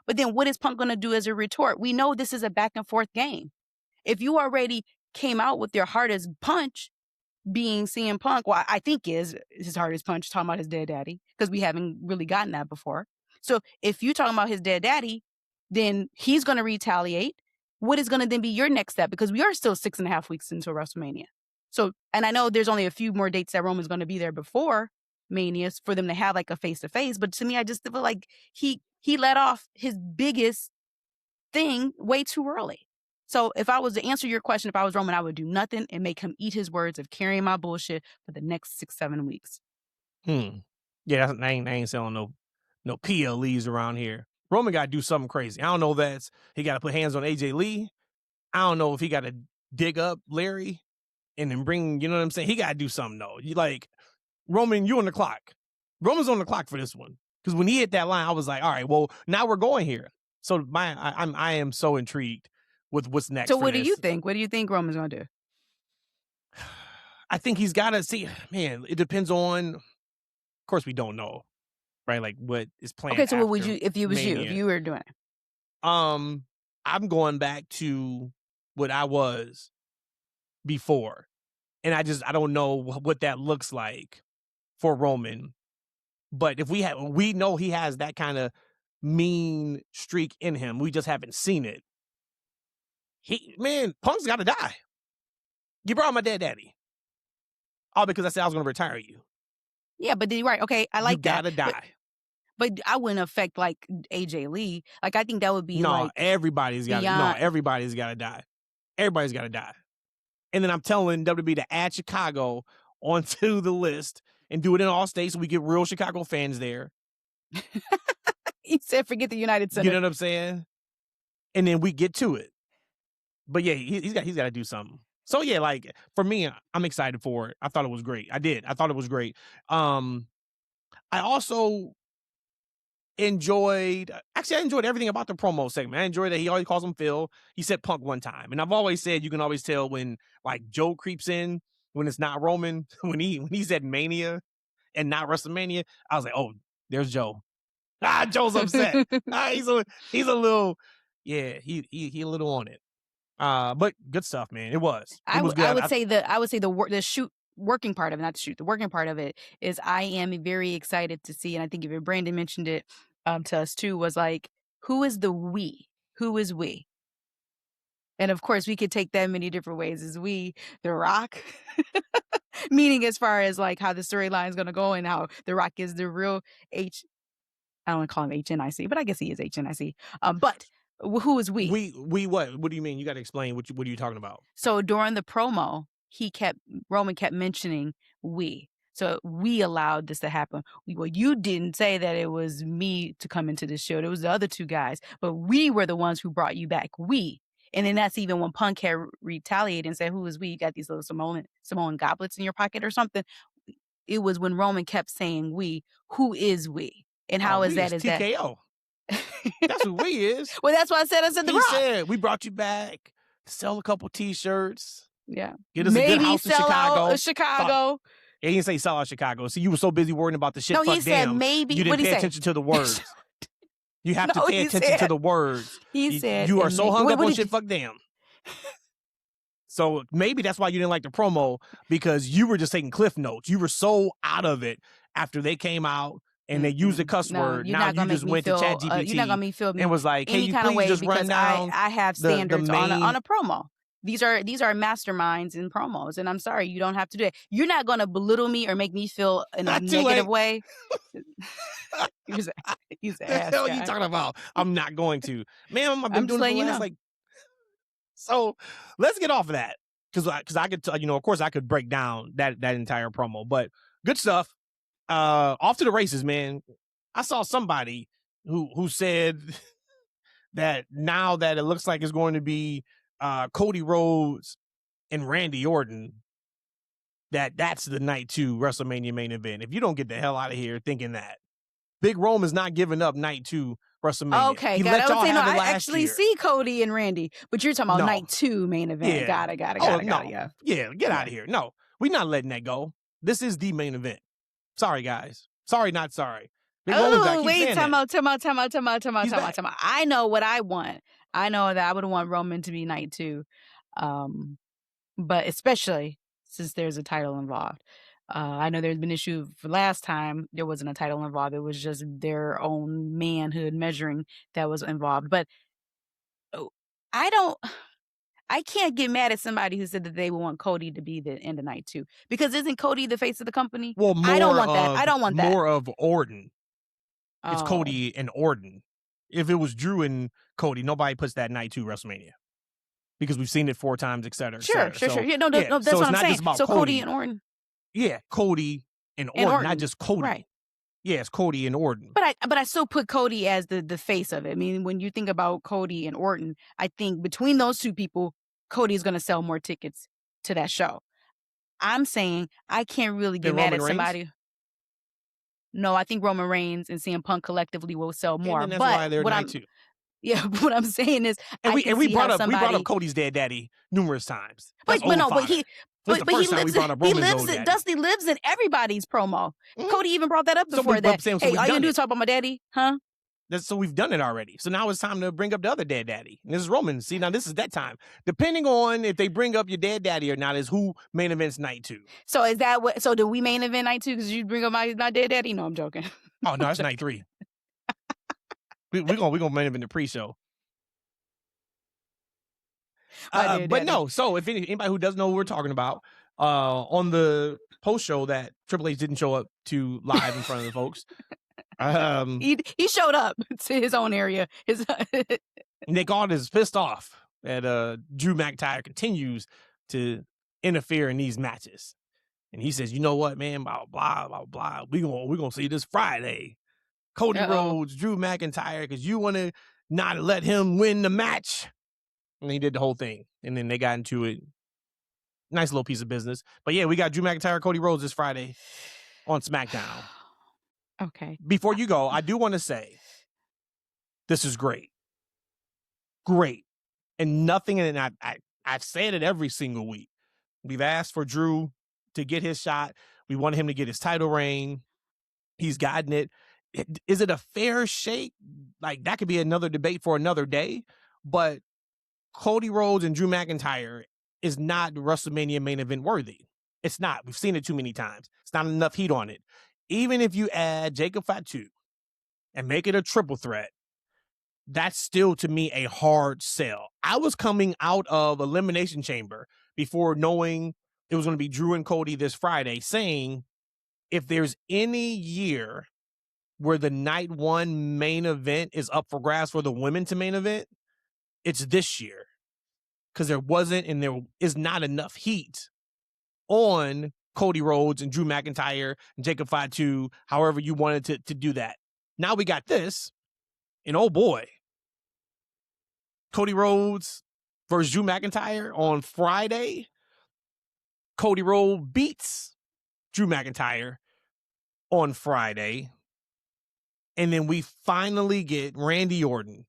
But then what is Punk going to do as a retort? We know this is a back and forth game. If you already came out with your hardest punch being CM Punk, well, I think is his hardest punch, talking about his dead daddy, because we haven't really gotten that before. So if you're talking about his dead daddy, then he's going to retaliate. What is going to then be your next step? Because we are still 6.5 weeks into WrestleMania. So, and I know there's only a few more dates that Roman's going to be there before Mania for them to have like a face-to-face. But to me, I just feel like he let off his biggest thing way too early. So if I was to answer your question, if I was Roman, I would do nothing and make him eat his words of carrying my bullshit for the next 6-7 weeks. Yeah, I ain't selling no PLEs around here. Roman got to do something crazy. I don't know if he got to put hands on AJ Lee. I don't know if he got to dig up Larry and then bring, you know what I'm saying? He got to do something, though. Roman, you on the clock. Roman's on the clock for this one. Because when he hit that line, I was like, all right, well, now we're going here. So I am so intrigued with what's next. So what do you think? What do you think Roman's going to do? I think he's got to see, man, it depends on, of course, we don't know, right? Like what is planned. Okay, so what would you, if you was Mania. if you were doing it? I'm going back to what I was before. And I don't know what that looks like for Roman. But if we know he has that kind of mean streak in him. We just haven't seen it. Punk's got to die. You brought my dead daddy. All because I said I was going to retire you. Yeah, but you're right. Okay, I like that. You got to die. But I wouldn't affect like AJ Lee. Like I think that would be everybody's got everybody's got to die. Everybody's got to die. And then I'm telling WWE to add Chicago onto the list and do it in all states so we get real Chicago fans there. He said, forget the United Center. You know what I'm saying? And then we get to it. But yeah, he's got to do something. So yeah, like for me, I'm excited for it. I thought it was great. I thought it was great. I also enjoyed everything about the promo segment. I enjoyed that he always calls him Phil. He said Punk one time. And I've always said you can always tell when like Joe creeps in when it's not Roman. When he said Mania and not WrestleMania, I was like, oh, there's Joe. Joe's upset. He's a little, yeah, he a little on it. But good stuff, man. It was good. I would say the shoot working part of it, not the shoot. The working part of it is I am very excited to see, and I think even Brandon mentioned it to us too, was like, who is the we? Who is we? And of course, we could take that many different ways. Is we The Rock? Meaning as far as like how the storyline is going to go and how The Rock is the real I don't want to call him HNIC, but I guess he is HNIC. But who is we? We what? What do you mean? You got to explain what are you talking about? So during the promo, Roman kept mentioning we. So we allowed this to happen. Well, you didn't say that it was me to come into this show. It was the other two guys, but we were the ones who brought you back. We. And then that's even when Punk had retaliated and said, who is we? You got these little Samoan goblets in your pocket or something. It was when Roman kept saying we. Who is we? And how is that? Is TKO. That's who we is. Well, that's why I said The Rock. He said, we brought you back to sell a couple T-shirts. Yeah. Get us a good house in Chicago. Chicago. He didn't say sell out Chicago. See, you were so busy worrying about the shit. No, he said maybe. You didn't pay attention to the words. You have to pay attention to the words. He said you are so hung up on shit. Fuck damn. So maybe that's why you didn't like the promo, because you were just taking cliff notes. You were so out of it after they came out and they used the cuss word. Now you just went to ChatGPT you're not gonna make me feel and was like, "Can you kind of please way just run down?" I have standards on a promo. These are masterminds in promos, and I'm sorry, you don't have to do it. You're not gonna belittle me or make me feel in a negative way. He's an ass What the hell guy. are you talking about? I'm not going to, man. I've been doing it for the last like. So let's get off of that, because I could of course I could break down that entire promo, but good stuff. Off to the races, man. I saw somebody who said that now that it looks like it's going to be Cody Rhodes and Randy Orton, that's the night 2 WrestleMania main event. If you don't get the hell out of here thinking that, Big Rome is not giving up night 2 WrestleMania. Okay, I actually see Cody and Randy, but you're talking about night 2 main event. Yeah. Got it. Yeah, get out of here. No, we're not letting that go. This is the main event. Sorry, guys. Sorry, not sorry. Oh, wait, time out. I know what I want. I know that I would want Roman to be night 2. But especially since there's a title involved. I know there's been issue for last time there wasn't a title involved. It was just their own manhood measuring that was involved. But I can't get mad at somebody who said that they would want Cody to be the end of night 2, because isn't Cody the face of the company? Well, I don't want that. I don't want that. More of Orton. It's Oh. Cody and Orton. If it was Drew and Cody, nobody puts that night 2 WrestleMania, because we've seen it 4 times, et cetera. Sure. Yeah, no, that's what I'm saying. So Cody and Orton. Yeah, Cody and Orton, not just Cody. Right. Yeah, it's Cody and Orton. But I still put Cody as the face of it. I mean, when you think about Cody and Orton, I think between those two people, Cody's going to sell more tickets to that show. I'm saying I can't really get mad at somebody. No, I think Roman Reigns and CM Punk collectively will sell more. And that's why they're night 2. Yeah, what I'm saying is, we brought up Cody's dead daddy numerous times. But he Dusty lives in everybody's promo. Mm-hmm. Cody even brought that up before that. Hey, all you do is talk about my daddy, huh? So we've done it already. So now it's time to bring up the other dead daddy. And this is Roman. See, now this is that time. Depending on if they bring up your dead daddy or not is who main events night 2. So is that what? So do we main event night 2 because you bring up my dead daddy? No, I'm joking. Oh no, it's night 3. We're gonna main event the pre-show. But no, so if anybody who doesn't know what we're talking about, on the post show that Triple H didn't show up to live in front of the folks, he showed up to his own area. Nick Aldis is pissed off that Drew McIntyre continues to interfere in these matches, and he says, "You know what, man? Blah blah blah blah. We gonna see this Friday. Cody Rhodes, Drew McIntyre, because you want to not let him win the match." And he did the whole thing. And then they got into it. Nice little piece of business. But yeah, we got Drew McIntyre, Cody Rhodes this Friday on SmackDown. Okay. Before you go, I do want to say, this is great. Great. And nothing, and I've said it every single week. We've asked for Drew to get his shot. We wanted him to get his title reign. He's gotten it. Is it a fair shake? Like, that could be another debate for another day. But Cody Rhodes and Drew McIntyre is not WrestleMania main event worthy. It's not. We've seen it too many times. It's not enough heat on it. Even if you add Jacob Fatu and make it a triple threat, that's still, to me, a hard sell. I was coming out of Elimination Chamber before knowing it was going to be Drew and Cody this Friday, saying if there's any year where the night one main event is up for grabs for the women to main event, it's this year. Because there wasn't and there is not enough heat on Cody Rhodes and Drew McIntyre and Jacob Fatu, however you wanted to do that. Now we got this, and oh boy, Cody Rhodes versus Drew McIntyre on Friday. Cody Rhodes beats Drew McIntyre on Friday. And then we finally get Randy Orton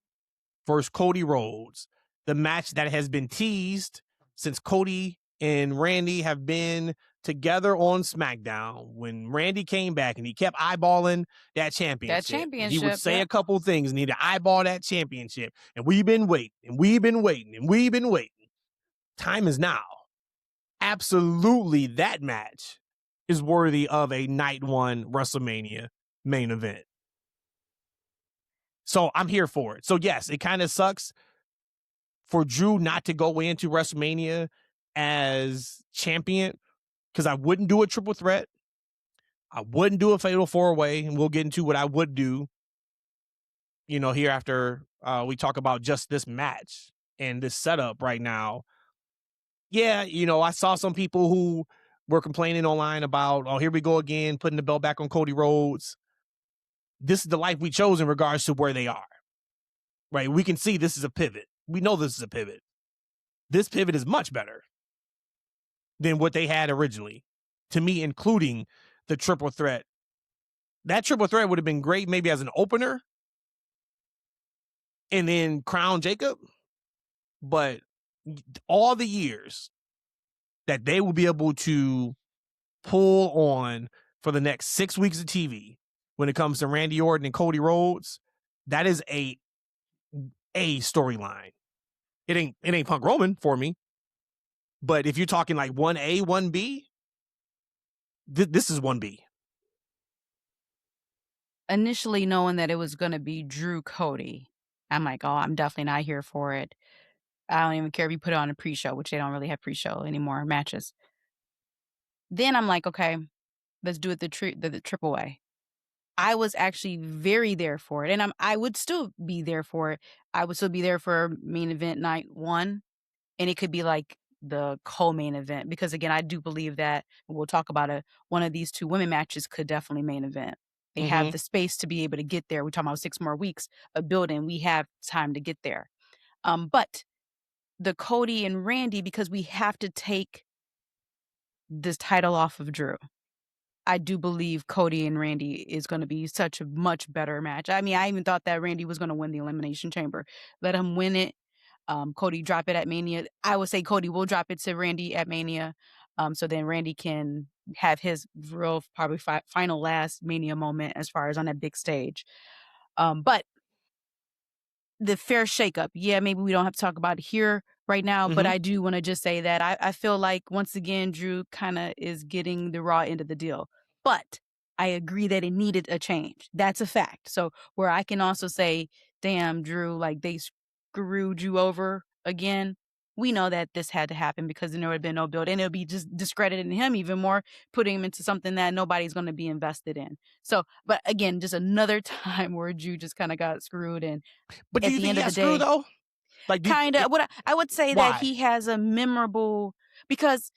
versus Cody Rhodes, the match that has been teased since Cody and Randy have been together on SmackDown. When Randy came back and he kept eyeballing that championship. He would say a couple things and he'd eyeball that championship. And we've been waiting, and we've been waiting, and we've been waiting. Time is now. Absolutely, that match is worthy of a night one WrestleMania main event. So I'm here for it. So yes, it kind of sucks for Drew not to go into WrestleMania as champion, because I wouldn't do a triple threat. I wouldn't do a fatal four-way, and we'll get into what I would do, here after we talk about just this match and this setup right now. Yeah, I saw some people who were complaining online about, oh, here we go again, putting the belt back on Cody Rhodes. This is the life we chose in regards to where they are, right? We can see this is a pivot. We know this is a pivot. This pivot is much better than what they had originally, to me, including the triple threat. That triple threat would have been great maybe as an opener and then crown Jacob. But all the years that they will be able to pull on for the next 6 weeks of TV when it comes to Randy Orton and Cody Rhodes, that is a storyline. It ain't Punk Roman for me. But if you're talking like 1A, 1B, this is 1B. Initially knowing that it was going to be Drew Cody, I'm like, oh, I'm definitely not here for it. I don't even care if you put it on a pre-show, which they don't really have pre-show anymore, matches. Then I'm like, okay, let's do it the triple A. I was actually very there for it, and I would still be there for it. I would still be there for main event night one, and it could be like the co-main event, because again, I do believe that, we'll talk about it, one of these two women matches could definitely main event. They have the space to be able to get there. We're talking about 6 more weeks of building. We have time to get there. But the Cody and Randy, because we have to take this title off of Drew, I do believe Cody and Randy is going to be such a much better match. I mean, I even thought that Randy was going to win the Elimination Chamber. Let him win it. Cody drop it at Mania. I would say Cody will drop it to Randy at Mania. So then Randy can have his real probably final last Mania moment as far as on that big stage. But the fair shakeup, yeah, maybe we don't have to talk about it here right now, but I do want to just say that I feel like, once again, Drew kind of is getting the raw end of the deal. But I agree that it needed a change. That's a fact. So where I can also say, damn, Drew, like they screwed you over again. We know that this had to happen because there would have been no build, and it'll be just discrediting him even more, putting him into something that nobody's going to be invested in. So, but again, just another time where Drew just kind of got screwed. And but do you think he got screwed though? Like, kind of. What I would say why? that he has a memorable, because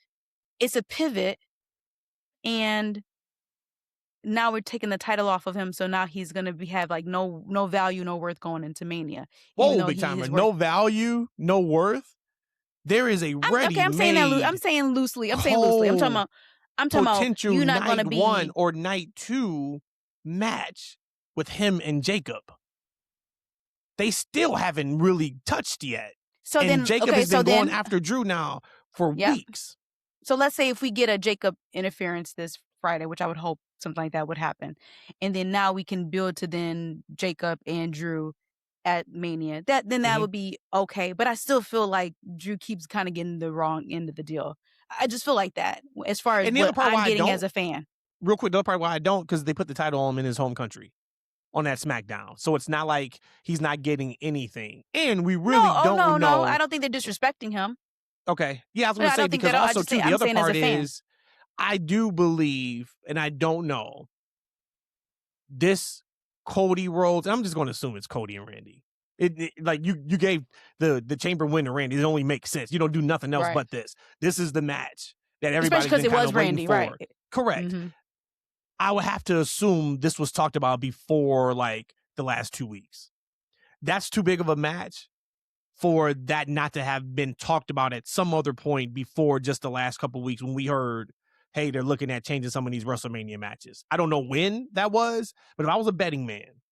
it's a pivot, and now we're taking the title off of him, so now he's gonna have like no value, no worth going into Mania. Whoa, big timer! No value, no worth. There is a ready-made. I'm saying that. I'm saying loosely. I'm talking about potential you're not gonna be night 1 or night 2 match with him and Jacob. They still haven't really touched yet. So and then Jacob has been going after Drew now for weeks. So let's say if we get a Jacob interference this Friday, which I would hope something like that would happen, and then now we can build to then Jacob and Drew at Mania. That Mhm. would be okay, but I still feel like Drew keeps kind of getting the wrong end of the deal. I just feel like that as far as And the other what part I'm why I getting as don't, a fan. real quick, the other part why I don't, because they put the title on him in his home country on that SmackDown. So it's not like he's not getting anything. And we No, really oh don't no, I know. don't think they're disrespecting him. Okay. Yeah, I was No, gonna I say, don't think because that at all. also too, the I'm other saying as a part fan. is I do believe, and I don't know, this Cody Rhodes, and I'm just gonna assume it's Cody and Randy. Like you gave the chamber win to Randy. It only makes sense. You don't do nothing else Right. but this. This is the match that Especially everybody's because been it kind was of waiting Randy, right? for. Correct. Mhm. I would have to assume this was talked about before like the last 2 weeks. That's too big of a match for that not to have been talked about at some other point before just the last couple weeks when we heard, hey, they're looking at changing some of these WrestleMania matches. I don't know when that was, but if I was a betting man,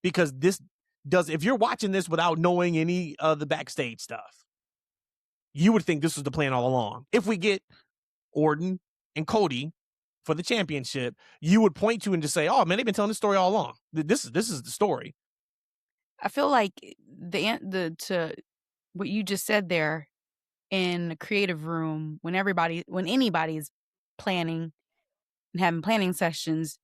because this does, if you're watching this without knowing any of the backstage stuff, you would think this was the plan all along. If we get Orton and Cody for the championship, you would point to and just say, "Oh man, they've been telling this story all along. This is the story." I feel like the to what you just said there in the creative room when anybody's planning and having planning sessions,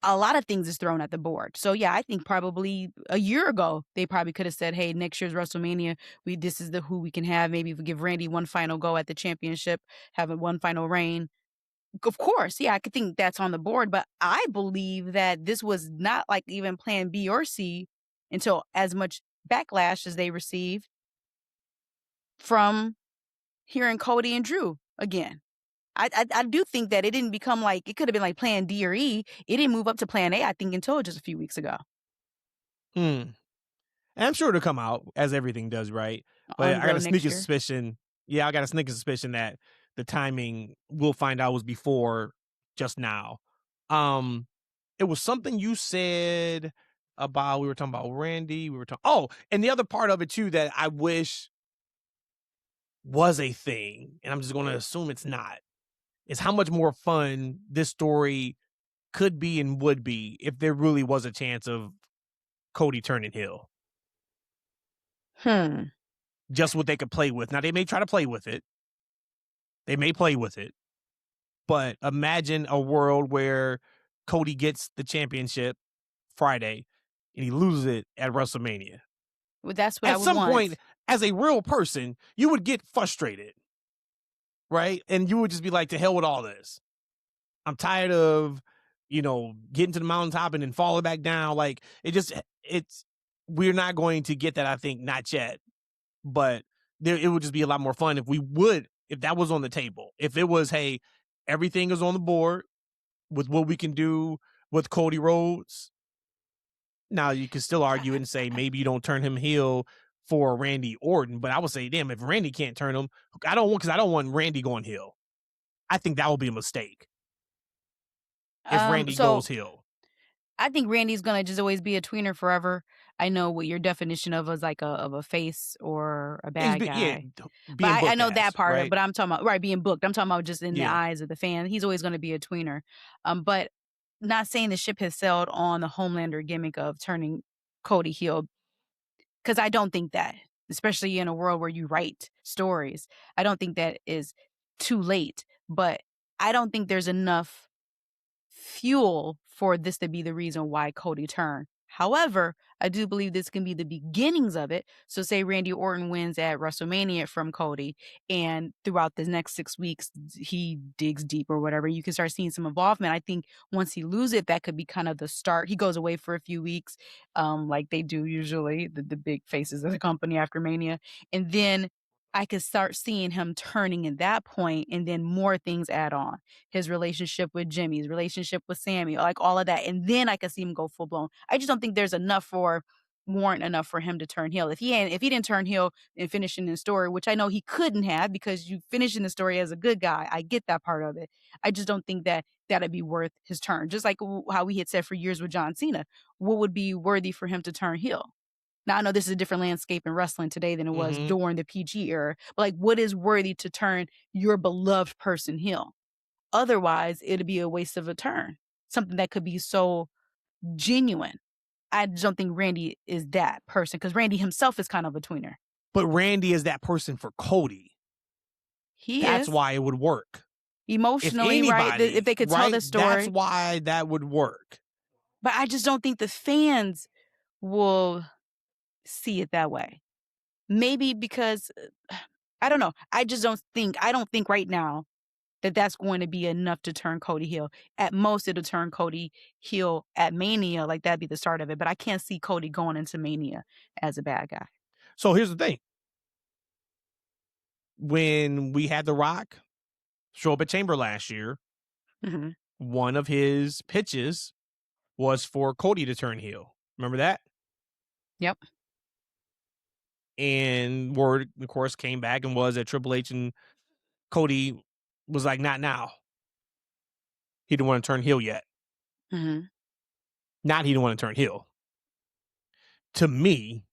a lot of things is thrown at the board. So yeah, I think probably a year ago they probably could have said, "Hey, next year's WrestleMania, this is the who we can have. Maybe if we give Randy one final go at the championship, have a one final reign." Of course, yeah, I could think that's on the board, but I believe that this was not like even plan B or C until as much backlash as they received from hearing Cody and Drew again. I do think that it didn't become like it could have been like plan D or E. It didn't move up to plan A, I think, until just a few weeks ago. Hmm. And I'm sure it'll come out as everything does, right? But I got a Unveil next sneaky year. suspicion. Yeah, I got a sneaky suspicion that the timing we'll find out was before just now. Um, it was something you said about, we were talking about Randy. We were talking. Oh, and the other part of it too that I wish was a thing, and I'm just going to assume it's not, is how much more fun this story could be and would be if there really was a chance of Cody turning heel. Hmm. Just what they could play with. Now they may try to play with it. They may play with it. But imagine a world where Cody gets the championship Friday and he loses it at WrestleMania. Well, that's what I At would some point, want. as a real person, you would get frustrated, right? And you would just be like, to hell with all this. I'm tired of, getting to the mountaintop and then falling back down. Like we're not going to get that, I think, not yet. But it would just be a lot more fun if that was on the table. If it was, hey, everything is on the board with what we can do with Cody Rhodes. Now you can still argue and say maybe you don't turn him heel for Randy Orton, but I would say, damn, if Randy can't turn him, I don't want Randy going heel. I think that would be a mistake if Randy So goes heel. I think Randy's gonna just always be a tweener forever. I know what your definition of is like a face or a bad guy. But Being I booked know that as, part of right? but I'm talking about right, being booked. I'm talking about just in the Yeah. eyes of the fan. He's always gonna be a tweener. But not saying the ship has sailed on the Homelander gimmick of turning Cody heel, because I don't think that, especially in a world where you write stories, I don't think that is too late. But I don't think there's enough fuel for this to be the reason why Cody turned. However, I do believe this can be the beginnings of it. So say Randy Orton wins at WrestleMania from Cody, and throughout the next 6 weeks, he digs deep or whatever. You can start seeing some involvement. I think once he loses it, that could be kind of the start. He goes away for a few weeks, like they do usually, the big faces of the company after Mania. And then I could start seeing him turning at that point, and then more things add on his relationship with Jimmy, his relationship with Sammy, like all of that. And then I could see him go full blown. I just don't think there's warrant enough for him to turn heel. If he didn't turn heel and finish in the story, which I know he couldn't have because you finish in the story as a good guy. I get that part of it. I just don't think that that'd be worth his turn. Just like how we had said for years with John Cena, what would be worthy for him to turn heel? Now, I know this is a different landscape in wrestling today than it was Mhm. during the PG era, but, like, what is worthy to turn your beloved person heel? Otherwise, it'd be a waste of a turn, something that could be so genuine. I just don't think Randy is that person, because Randy himself is kind of a tweener. But Randy is that person for Cody. He That's is. why it would work. If Emotionally, right? If anybody, they could tell right? the That's story. why that would work. But I just don't think the fans will see it that way. Maybe because I don't know. I don't think right now that that's going to be enough to turn Cody heel. At most, it'll turn Cody heel at Mania, like that'd be the start of it. But I can't see Cody going into Mania as a bad guy. So here's the thing. When we had The Rock show up at Chamber last year, Mhm. one of his pitches was for Cody to turn heel. Remember that? Yep. And word, of course, came back and was that Triple H and Cody was like, not now. He didn't want to turn heel yet. Mhm. Not he didn't want to turn heel. To me,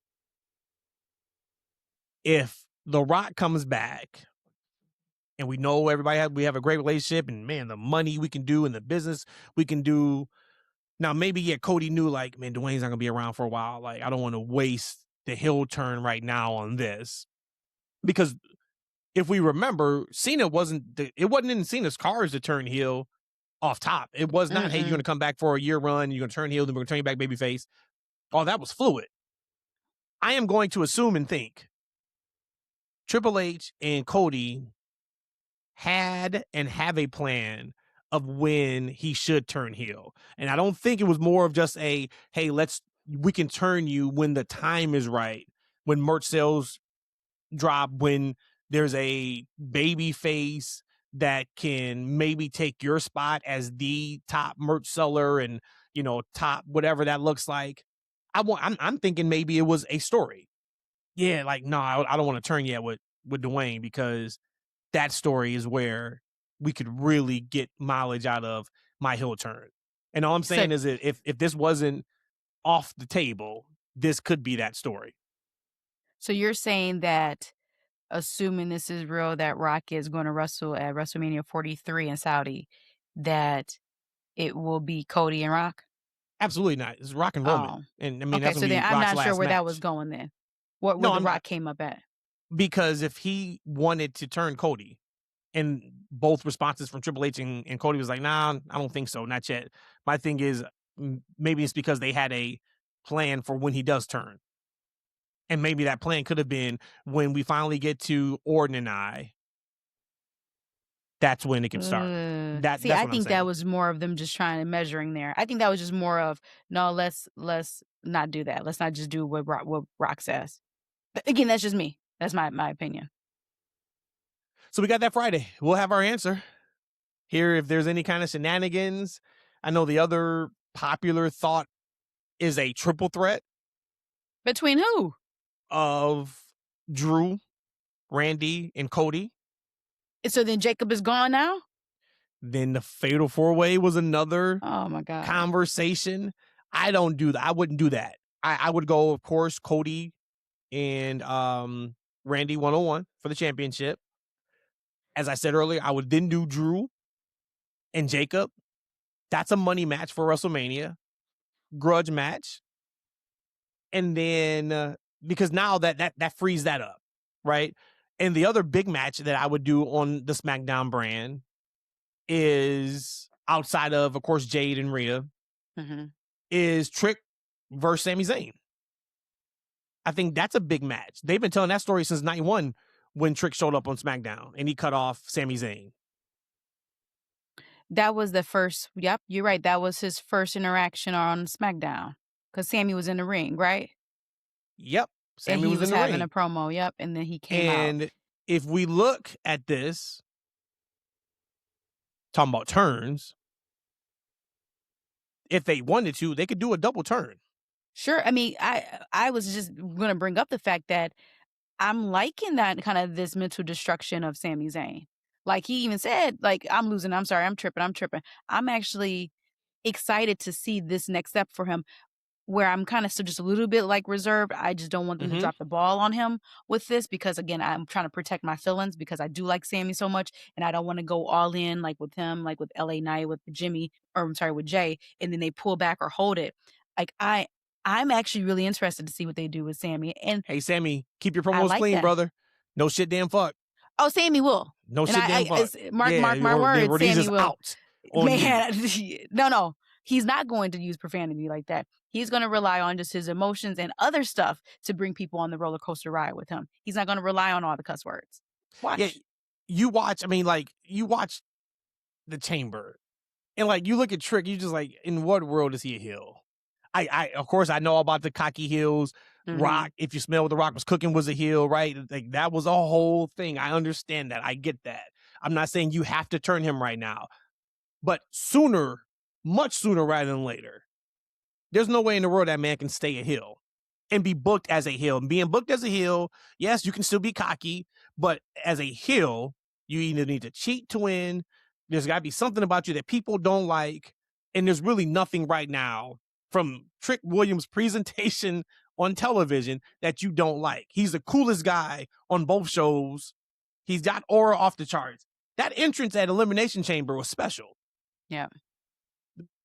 if The Rock comes back and we know we have a great relationship and man, the money we can do and the business we can do. Now, maybe, yeah, Cody knew like, man, Dwayne's not going to be around for a while. Like, I don't want to waste the heel turn right now on this. Because if we remember, Cena it wasn't in Cena's cards to turn heel off top. It was not, hey, you're going to come back for a year run, you're going to turn heel, then we're going to turn you back babyface. Oh, that was fluid. I am going to assume and think Triple H and Cody had and have a plan of when he should turn heel. And I don't think it was more of just a, hey, we can turn you when the time is right, when merch sales drop, when there's a baby face that can maybe take your spot as the top merch seller and, top whatever that looks like. I'm thinking maybe it was a story. Yeah, like, no, I don't want to turn yet with Dwayne, because that story is where we could really get mileage out of my heel turn. And all I'm So saying is that if this wasn't off the table, this could be that story. so you're saying that, assuming this is real, that Rock is going to wrestle at WrestleMania 43 in Saudi, that it will be Cody and Rock? Absolutely not. It's Rock and Roman. Oh. And I mean, Okay, that's so going to be then I'm Rock's not sure last where that was match. going then. Where No, The I'm Rock not. came up at. Because if he wanted to turn Cody, and both responses from Triple H and Cody was like, nah, I don't think so. Not yet. My thing is, maybe it's because they had a plan for when he does turn. And maybe that plan could have been when we finally get to Orton and I, that's when it can start. See, That's I what I'm think that saying. was more of them just trying to measuring there. I think that was just more of, no, let's not do that. Let's not just do what Rock says. But again, that's just me. That's my opinion. So we got that Friday. We'll have our answer. Here, if there's any kind of shenanigans. I know the other popular thought is a triple threat Between who? of Drew, Randy, and Cody. So then Jacob is gone now? Then the Fatal 4-Way was another Oh my God. conversation. I don't do that. I wouldn't do that. I would go, of course, Cody and Randy 101 for the championship. As I said earlier, I would then do Drew and Jacob. That's a money match for WrestleMania. Grudge match. And then because now that frees that up, right? And the other big match that I would do on the SmackDown brand is, outside of course, Jade and Rhea, is Trick versus Sami Zayn. I think that's a big match. They've been telling that story since 91 when Trick showed up on SmackDown and he cut off Sami Zayn. That was the first. Yep, you're right. That was his first interaction on SmackDown, because Sammy was in the ring, right? Yep. And Sami he was in was the having ring. a promo. Yep, and then he came out. And if we look at this, talking about turns, if they wanted to, they could do a double turn. Sure. I mean, I was just going to bring up the fact that I'm liking that kind of this mental destruction of Sami Zayn. Like, he even said, like, I'm losing. I'm sorry. I'm tripping. I'm actually excited to see this next step for him. where I'm kinda still just a little bit, like, reserved. I just don't want them to Mhm. drop the ball on him with this because, again, I'm trying to protect my feelings because I do like Sammy so much, and I don't wanna go all in, like, with him, like, with LA Knight, with Jimmy or I'm sorry, with Jay, and then they pull back or hold it. Like, I'm actually really interested to see what they do with Sammy, and Hey, Sammy, keep your I promos like clean, that. brother. No shit, damn fuck. Oh, Sammy will. No And shit, damn I fuck. it's mark Yeah, my words, or these Sammy is will. out on you. Man, no, no. He's not going to use profanity like that. He's gonna rely on just his emotions and other stuff to bring people on the roller coaster ride with him. He's not gonna rely on all the cuss words. Yeah, Watch. you watch. I mean, like you watch the Chamber, and like you look at Trick. You just like, in what world is he a heel? I of course I know about the cocky heels. Mhm. Rock, if you smell what the Rock was cooking, was a heel, right? Like that was a whole thing. I understand that. I get that. I'm not saying you have to turn him right now, but sooner, much sooner rather than later. There's no way in the world that man can stay a heel and be booked as a heel. And being booked as a heel, yes, you can still be cocky, but as a heel, you either need to cheat to win. There's got to be something about you that people don't like. And there's really nothing right now from Trick Williams' presentation on television that you don't like. He's the coolest guy on both shows. He's got aura off the charts. That entrance at Elimination Chamber was special. Yeah.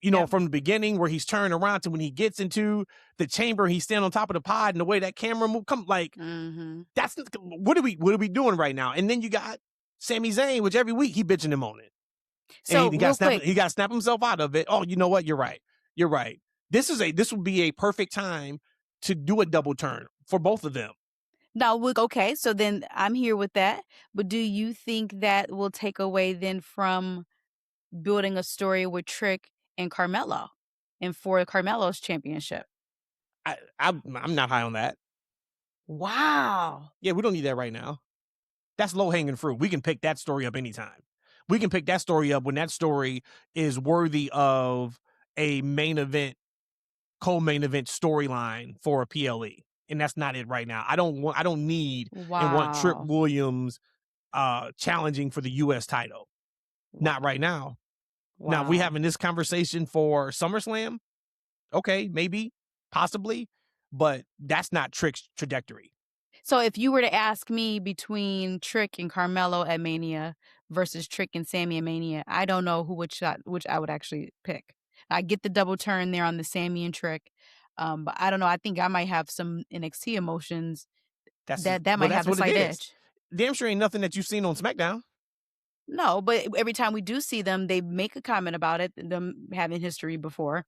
You know, Yep. from the beginning where he's turning around to when he gets into the chamber, he's standing on top of the pod, and the way that camera move, come like Mhm. that's what are we doing right now? And then you got Sami Zayn, which every week he bitching him on it, and So, real quick, he got to snap himself out of it. Oh, you know what? You're right. You're right. This would be a perfect time to do a double turn for both of them. now look, okay, so then I'm here with that, but do you think that will take away then from building a story with Trick and Carmelo and for Carmelo's championship? I'm not high on that. Wow. Yeah, we don't need that right now. That's low hanging fruit. We can pick that story up anytime. We can pick that story up when that story is worthy of a main event, co-main event storyline for a PLE. And that's not it right now. I don't need and want Trick Wow. Williams challenging for the US title. Not Wow. right now. Now, we Wow. having this conversation for SummerSlam? Okay, maybe, possibly, but that's not Trick's trajectory. So if you were to ask me between Trick and Carmelo at Mania versus Trick and Sammy at Mania, I don't know which I would actually pick. I get the double turn there on the Sammy and Trick, but I don't know. I think I might have some NXT emotions that might That's have the what it slight is. edge. Damn sure ain't nothing that you've seen on SmackDown. No, but every time we do see them, they make a comment about it, them having history before.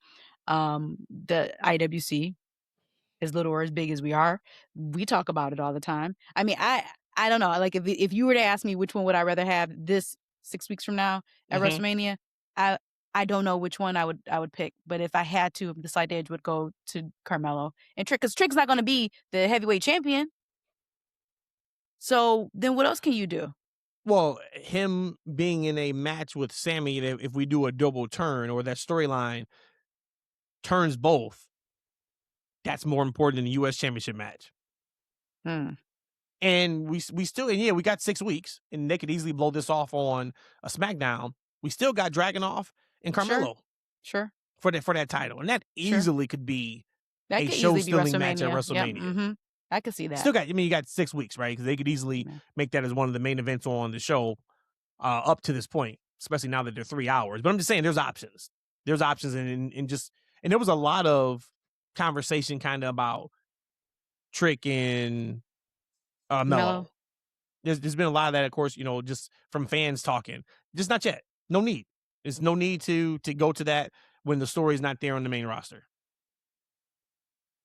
The IWC, as little or as big as we are, we talk about it all the time. I mean, I don't know, like, if you were to ask me which one would I rather have this 6 weeks from now at Mm-hmm. WrestleMania, I I don't know which one I would pick, but if I had to, the slight edge would go to Carmelo and Trick, 'cause Trick's not gonna be the heavyweight champion. So, then what else can you do? Well, him being in a match with Sammy, if we do a double turn or that storyline turns both, that's more important than the U.S. Championship match. Hmm. And we still, and yeah, we got 6 weeks, and they could easily blow this off on a SmackDown. We still got Dragunov and Sure, Carmelo sure, for that title, and that sure. easily could be That a could show easily be stealing match at WrestleMania. Yep, WrestleMania. mhm. I could see Still that. got, I mean, you got 6 weeks, right? Because they could easily Yeah. make that as one of the main events on the show up to this point, especially now that they're 3 hours. But I'm just saying, there's options. There's options, and just, and there was a lot of conversation kind of about Trick and Mello? Mello. There's been a lot of that, of course, you know, just from fans talking. Just not yet. No need. There's no need to go to that when the story's not there on the main roster.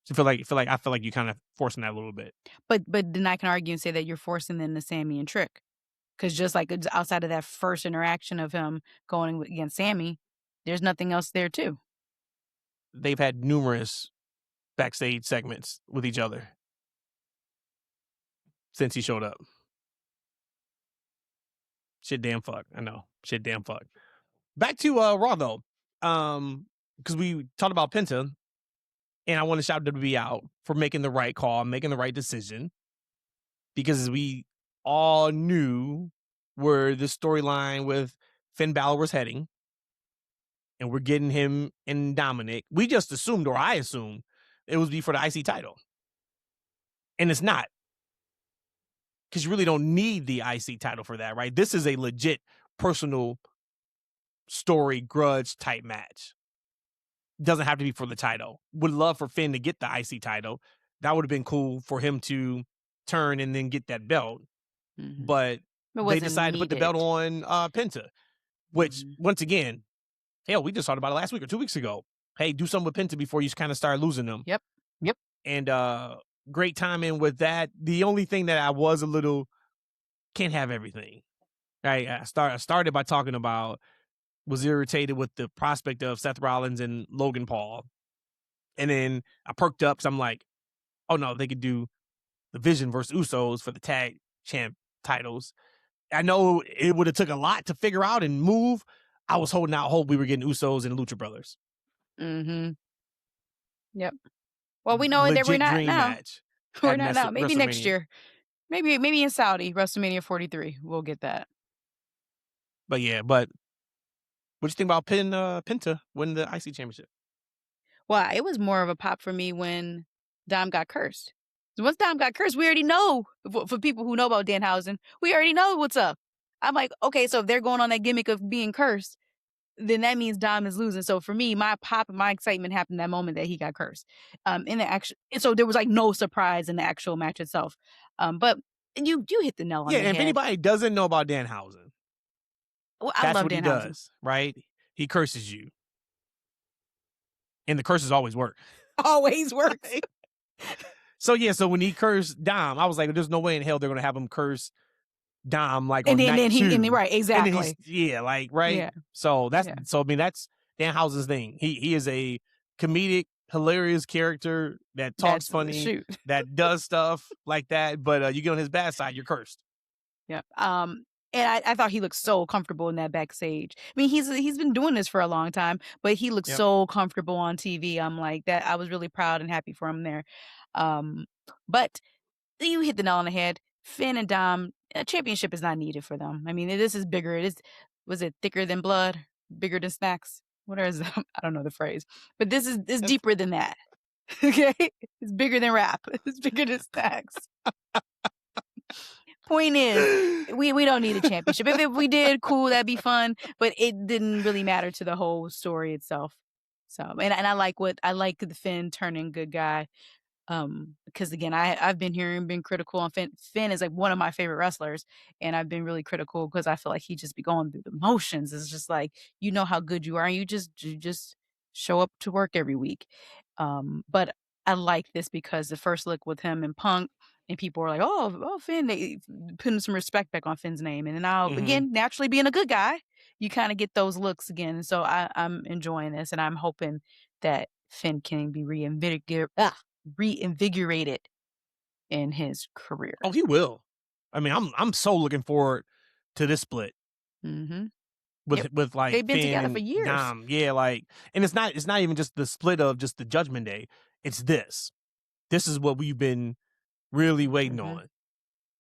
So I feel like you kind of forcing that a little bit. But then I can argue and say that you're forcing them to Sammy and Trick, because just like it's outside of that first interaction of him going against Sammy, there's nothing else there too. They've had numerous backstage segments with each other since he showed up. Shit damn fuck. I know. Shit damn fuck. Back to Raw though. Because we talked about Penta, and I want to shout WWE out for making the right call, making the right decision. Because we all knew where the storyline with Finn Balor was heading. And we're getting him and Dominic. We just assumed, or I assumed, it would be for the IC title. And it's not. Because you really don't need the IC title for that, right? This is a legit personal story grudge type match. Doesn't have to be for the title. Would love for Finn to get the IC title. That would have been cool for him to turn and then get that belt. But they decided to put the belt on Penta, which once again, hell, we just talked about it last week or 2 weeks ago. Hey, do something with Penta before you kind of start losing them. Yep. And great timing with that. The only thing that I was a little can't have everything. Right. I started by talking about was irritated with the prospect of Seth Rollins and Logan Paul. And then I perked up because I'm like, oh no, they could do the Vision versus Usos for the tag champ titles. I know it would have took a lot to figure out and move. I was holding out hope we were getting Usos and the Lucha Brothers. Yep. Well, we know that we're not now. Match we're not now. Maybe next year. Maybe in Saudi, WrestleMania 43, we'll get that. But yeah, what do you think about Penta winning the IC championship? Well, it was more of a pop for me when Dom got cursed. Once Dom got cursed, we already know, for people who know about Danhausen, we already know what's up. I'm like, okay, so if they're going on that gimmick of being cursed, then that means Dom is losing. So for me, my pop and my excitement happened that moment that he got cursed. So there was like no surprise in the actual match itself. But you hit the nail on the head. Yeah, and if anybody doesn't know about Danhausen, I love what Danhausen. He does, right? He curses you. And the curses always work. Always works. So when he cursed Dom, I was like, there's no way in hell they're going to have him curse Dom like and on then night two. Right, exactly. Right? Yeah. So that's Danhausen's thing. He is a comedic, hilarious character that talks funny, that does stuff like that, but you get on his bad side, you're cursed. Yeah. And I thought he looked so comfortable in that backstage. I mean, he's been doing this for a long time, but he looked so comfortable on TV. I'm like that. I was really proud and happy for him there. But you hit the nail on the head. Finn and Dom, a championship is not needed for them. I mean, this is bigger. Was it thicker than blood, bigger than snacks? What is that? I don't know the phrase, but this is deeper than that. Okay, it's bigger than rap. It's bigger than snacks. Point is, we don't need a championship. If we did, cool, that'd be fun. But it didn't really matter to the whole story itself. So, and I like the Finn turning good guy. Because again, I've been hearing, been critical on Finn. Finn is like one of my favorite wrestlers, and I've been really critical because I feel like he just be going through the motions. It's just like, you know how good you are, and you just show up to work every week. But I like this because the first look with him and Punk, and people were like, oh, Finn, they putting some respect back on Finn's name, and now again, naturally being a good guy, you kind of get those looks again. So I'm enjoying this, and I'm hoping that Finn can be reinvigorated in his career. Oh, he will. I mean, I'm so looking forward to this split. With like they've been Finn together for years. Dom. Yeah, like, and it's not even just the split of just the Judgment Day. It's this. This is what we've been really waiting on.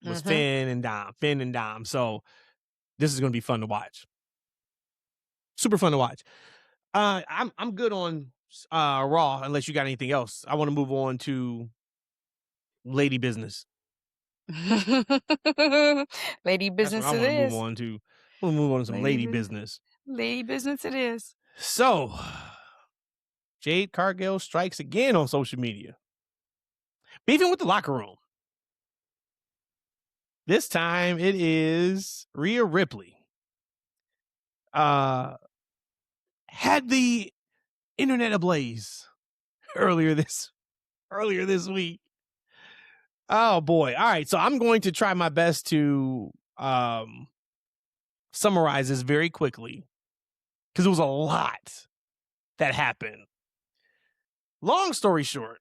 Was Finn and Dom. So this is going to be fun to watch. Super fun to watch. I'm good on Raw unless you got anything else. I want to move on to lady business. Lady business it is. We'll move on to some lady business. Lady business it is. So, Jade Cargill strikes again on social media. Beefing with the locker room. This time it is Rhea Ripley. Had the internet ablaze earlier this week. Oh boy. All right. So I'm going to try my best to summarize this very quickly because it was a lot that happened. Long story short,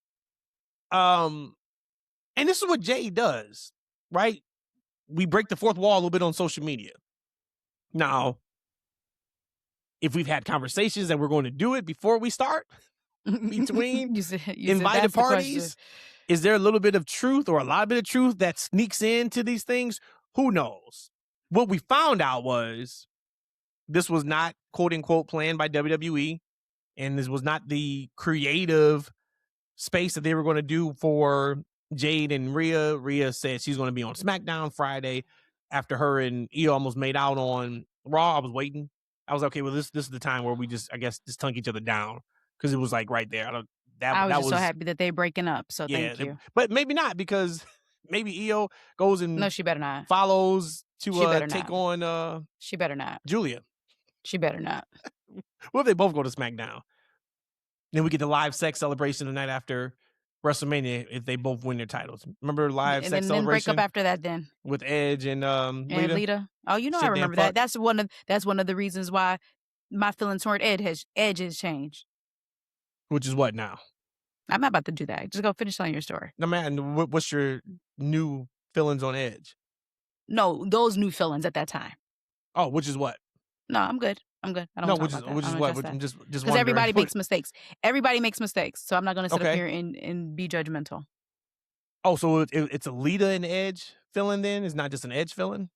and this is what Jade does, right? We break the fourth wall a little bit on social media. Now, if we've had conversations and we're going to do it before we start, between invited parties, is there a little bit of truth or a lot of bit of truth that sneaks into these things? Who knows? What we found out was this was not, quote unquote, planned by WWE, and this was not the creative space that they were going to do for Jade and Rhea. Rhea said she's going to be on SmackDown Friday after her and Io almost made out on Raw. I was waiting. I was like, okay, well, this is the time where we just tongue each other down because it was like right there. I was just so happy that they're breaking up. So thank you. But maybe not, because maybe Io goes and no, she better not follows to take on she better not Julia. She better not. What if they both go to SmackDown? Then we get the live sex celebration the night after WrestleMania if they both win their titles. Remember live sex celebration? And then break up after that then. With Edge and Lita. Oh, you know I remember that. That's one of the reasons why my feelings toward Edge has changed. Which is what now? I'm not about to do that. Just go finish telling your story. No, man, what's your new feelings on Edge? No, those new feelings at that time. Oh, which is what? No, I'm good. I don't want to talk about that. Which is what? I'm just because everybody makes mistakes. Everybody makes mistakes. So I'm not going to sit up here and be judgmental. Oh, so it's a Lita and Edge feeling then? It's not just an Edge feeling?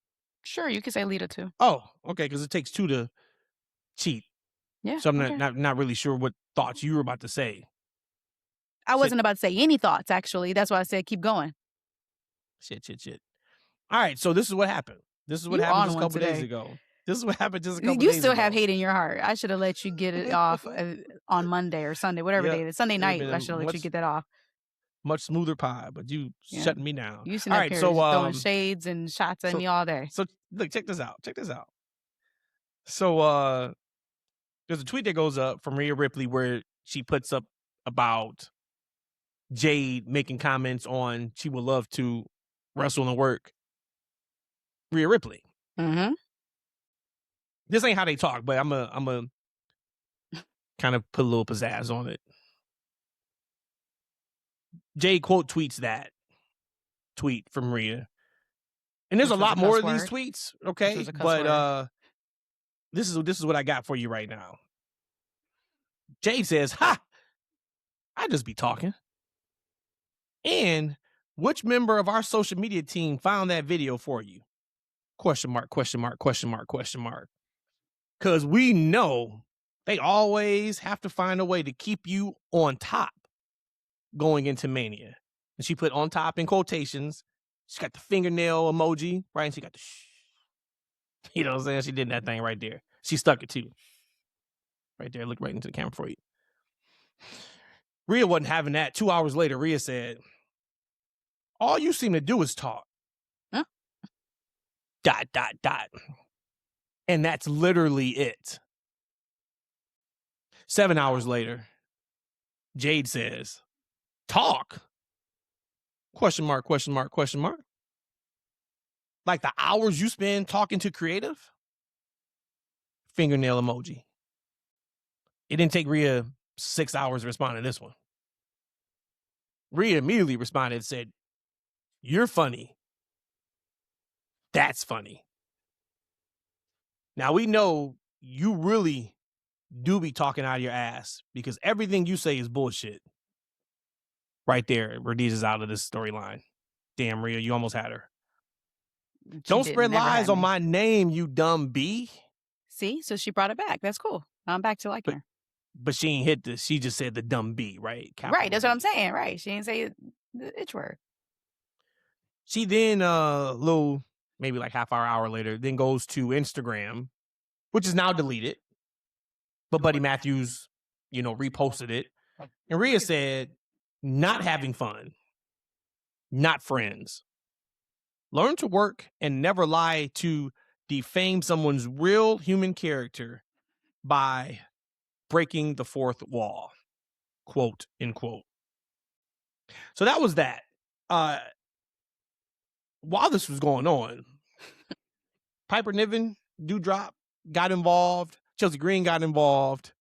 Sure, you can say Lita too. Oh, okay, because it takes two to cheat. Yeah. So I'm not really sure what thoughts you were about to say. I wasn't about to say any thoughts, actually. That's why I said keep going. Shit. All right, so this is what happened. This is what happened just a couple days ago. This is what happened just a couple days ago. You still have hate in your heart. I should have let you get it off on Monday or Sunday, whatever day it is. Sunday night, I should have let you get that off. Much smoother pie, but you shutting me down. You sitting up here throwing shades and shots at me all day. So look, check this out. So there's a tweet that goes up from Rhea Ripley where she puts up about Jade making comments on she would love to wrestle and work Rhea Ripley. Mm-hmm. This ain't how they talk, but I'm a kind of put a little pizzazz on it. Jade quote tweets that tweet from Rhea. And there's a lot more of these tweets, okay? But this is what I got for you right now. Jade says, "Ha! I just be talking." And which member of our social media team found that video for you? Question mark. Because we know they always have to find a way to keep you on top going into Mania. And she put on top in quotations. She got the fingernail emoji, right? And she got the shh. You know what I'm saying? She did that thing right there. She stuck it too. Right there. Look right into the camera for you. Rhea wasn't having that. 2 hours later, Rhea said, "All you seem to do is talk. Huh? ... And that's literally it. 7 hours later, Jade says, "Talk? Question mark. Like the hours you spend talking to creative?" Fingernail emoji. It didn't take Rhea 6 hours to respond to this one. Rhea immediately responded and said, "You're funny. That's funny." Now we know you really do be talking out of your ass because everything you say is bullshit. Right there, Rhodesia's out of this storyline. Damn, Rhea, you almost had her. Don't spread lies on my name, you dumb B. See, so she brought it back. That's cool. I'm back to liking her. But she ain't hit this. She just said the dumb B, right? Capital right, that's what I'm saying. Right, she didn't say the itch word. She then little maybe like half hour later, then goes to Instagram, which is now deleted. But Buddy Matthews, reposted it. And Rhea said, "Not having fun. Not friends. Learn to work and never lie to defame someone's real human character by breaking the fourth wall." Quote, unquote. So that was that. While this was going on, Piper Niven, Doudrop got involved. Chelsea Green got involved.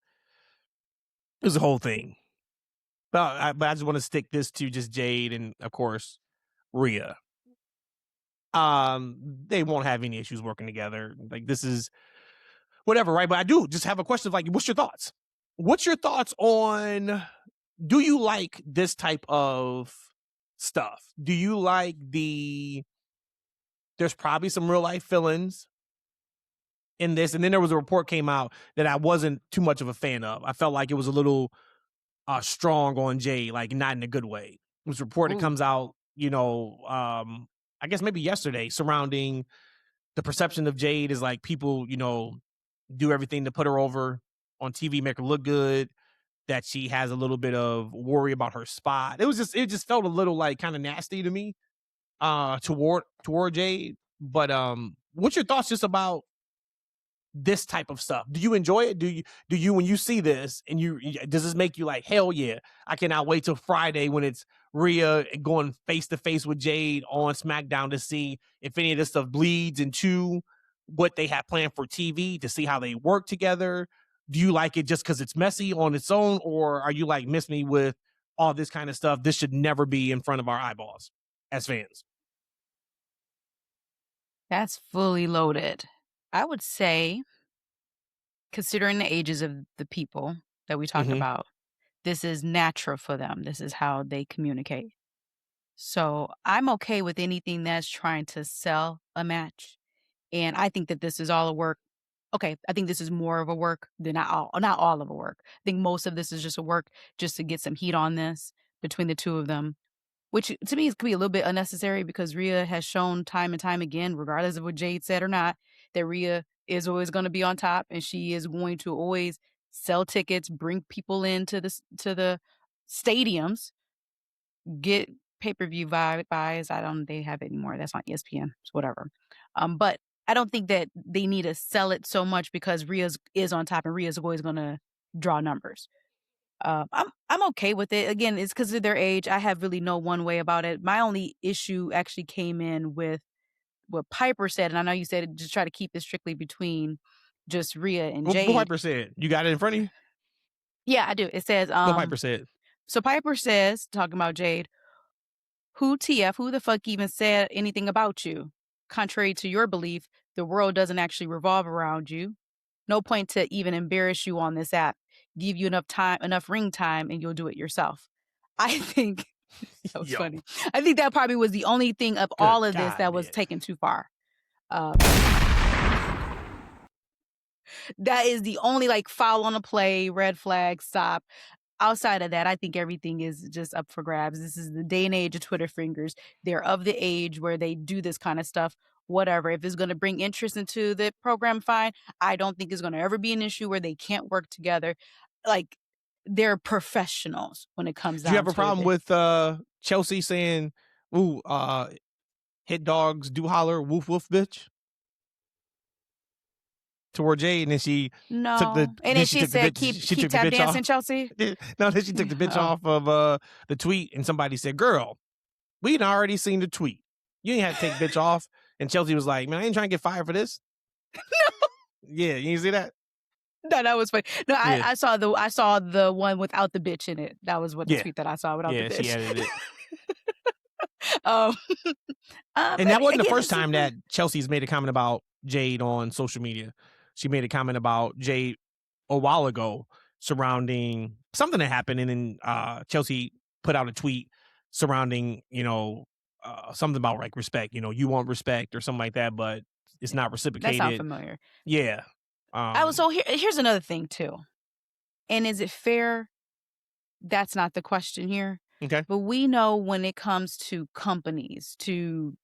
It was a whole thing. But I just want to stick this to just Jade and, of course, Rhea. They won't have any issues working together. Like, this is whatever, right? But I do just have a question of, like, what's your thoughts? What's your thoughts on, do you like this type of stuff? Do you like there's probably some real life villains in this, and then there was a report came out that I wasn't too much of a fan of. I felt like it was a little strong on Jade, like not in a good way. It was reported Ooh. comes out, I guess maybe yesterday, surrounding the perception of Jade is like people, do everything to put her over on TV, make her look good. That she has a little bit of worry about her spot. It just felt a little like kind of nasty to me, toward Jade. But what's your thoughts just about this type of stuff? Do you enjoy it? Do you when you see this and does this make you like, hell yeah, I cannot wait till Friday when it's Rhea going face to face with Jade on SmackDown to see if any of this stuff bleeds into what they have planned for TV, to see how they work together? Do you like it just because it's messy on its own, or are you like, miss me with all this kind of stuff? This should never be in front of our eyeballs as fans. That's fully loaded. I would say, considering the ages of the people that we talked Mm-hmm. about, this is natural for them. This is how they communicate. So I'm okay with anything that's trying to sell a match. And I think that this is all a work. Okay, I think this is more of a work than not all of a work. I think most of this is just a work just to get some heat on this between the two of them, which to me could be a little bit unnecessary because Rhea has shown time and time again, regardless of what Jade said or not, that Rhea is always going to be on top and she is going to always sell tickets, bring people into to the stadiums, get pay-per-view buys. They have it anymore. That's on ESPN. It's whatever. But I don't think that they need to sell it so much because Rhea is on top and Rhea is always going to draw numbers. I'm okay with it. Again, it's because of their age. I have really no one way about it. My only issue actually came in with what Piper said, and I know you said just try to keep it strictly between just Rhea and What Jade. Piper said? You got it in front of you? Yeah, I do. It says, What Piper said? So Piper says, talking about Jade, who the fuck even said anything about you? Contrary to your belief, the world doesn't actually revolve around you. No point to even embarrass you on this app. Give you enough ring time, and you'll do it yourself. I think that was funny. I think that probably was the only thing of all of this that was taken too far. That is the only like foul on a play, red flag, stop. Outside of that, I think everything is just up for grabs. This is the day and age of Twitter fingers. They're of the age where they do this kind of stuff. Whatever. If it's going to bring interest into the program, fine. I don't think it's going to ever be an issue where they can't work together. Like, they're professionals when it comes down to it. Do you have a problem with Chelsea saying, ooh, hit dogs do holler, woof woof bitch? Toward Jade, and then she took the and then she said, she keep took the tap bitch dancing, off. Chelsea. No, then she took the bitch off of the tweet, and somebody said, girl, we'd already seen the tweet. You ain't had to take bitch off. And Chelsea was like, man, I ain't trying to get fired for this. No. Yeah, you see that? No, that was funny. No, Yeah. I saw the one without the bitch in it. That was what the tweet that I saw without the bitch. Yeah, she added it. And that wasn't the first time that Chelsea's made a comment about Jade on social media. She made a comment about Jade a while ago surrounding something that happened, and then Chelsea put out a tweet surrounding, something about like respect. You want respect or something like that, but it's not reciprocated. That sounds familiar. Yeah. So here's another thing too. And is it fair? That's not the question here. Okay. But we know when it comes to companies, to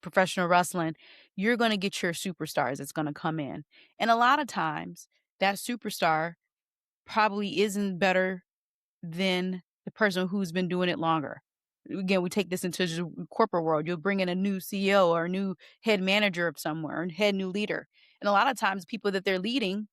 professional wrestling, you're going to get your superstars that's going to come in. And a lot of times that superstar probably isn't better than the person who's been doing it longer. Again, we take this into the corporate world. You'll bring in a new CEO or a new head manager of somewhere, or head new leader. And a lot of times people that they're leading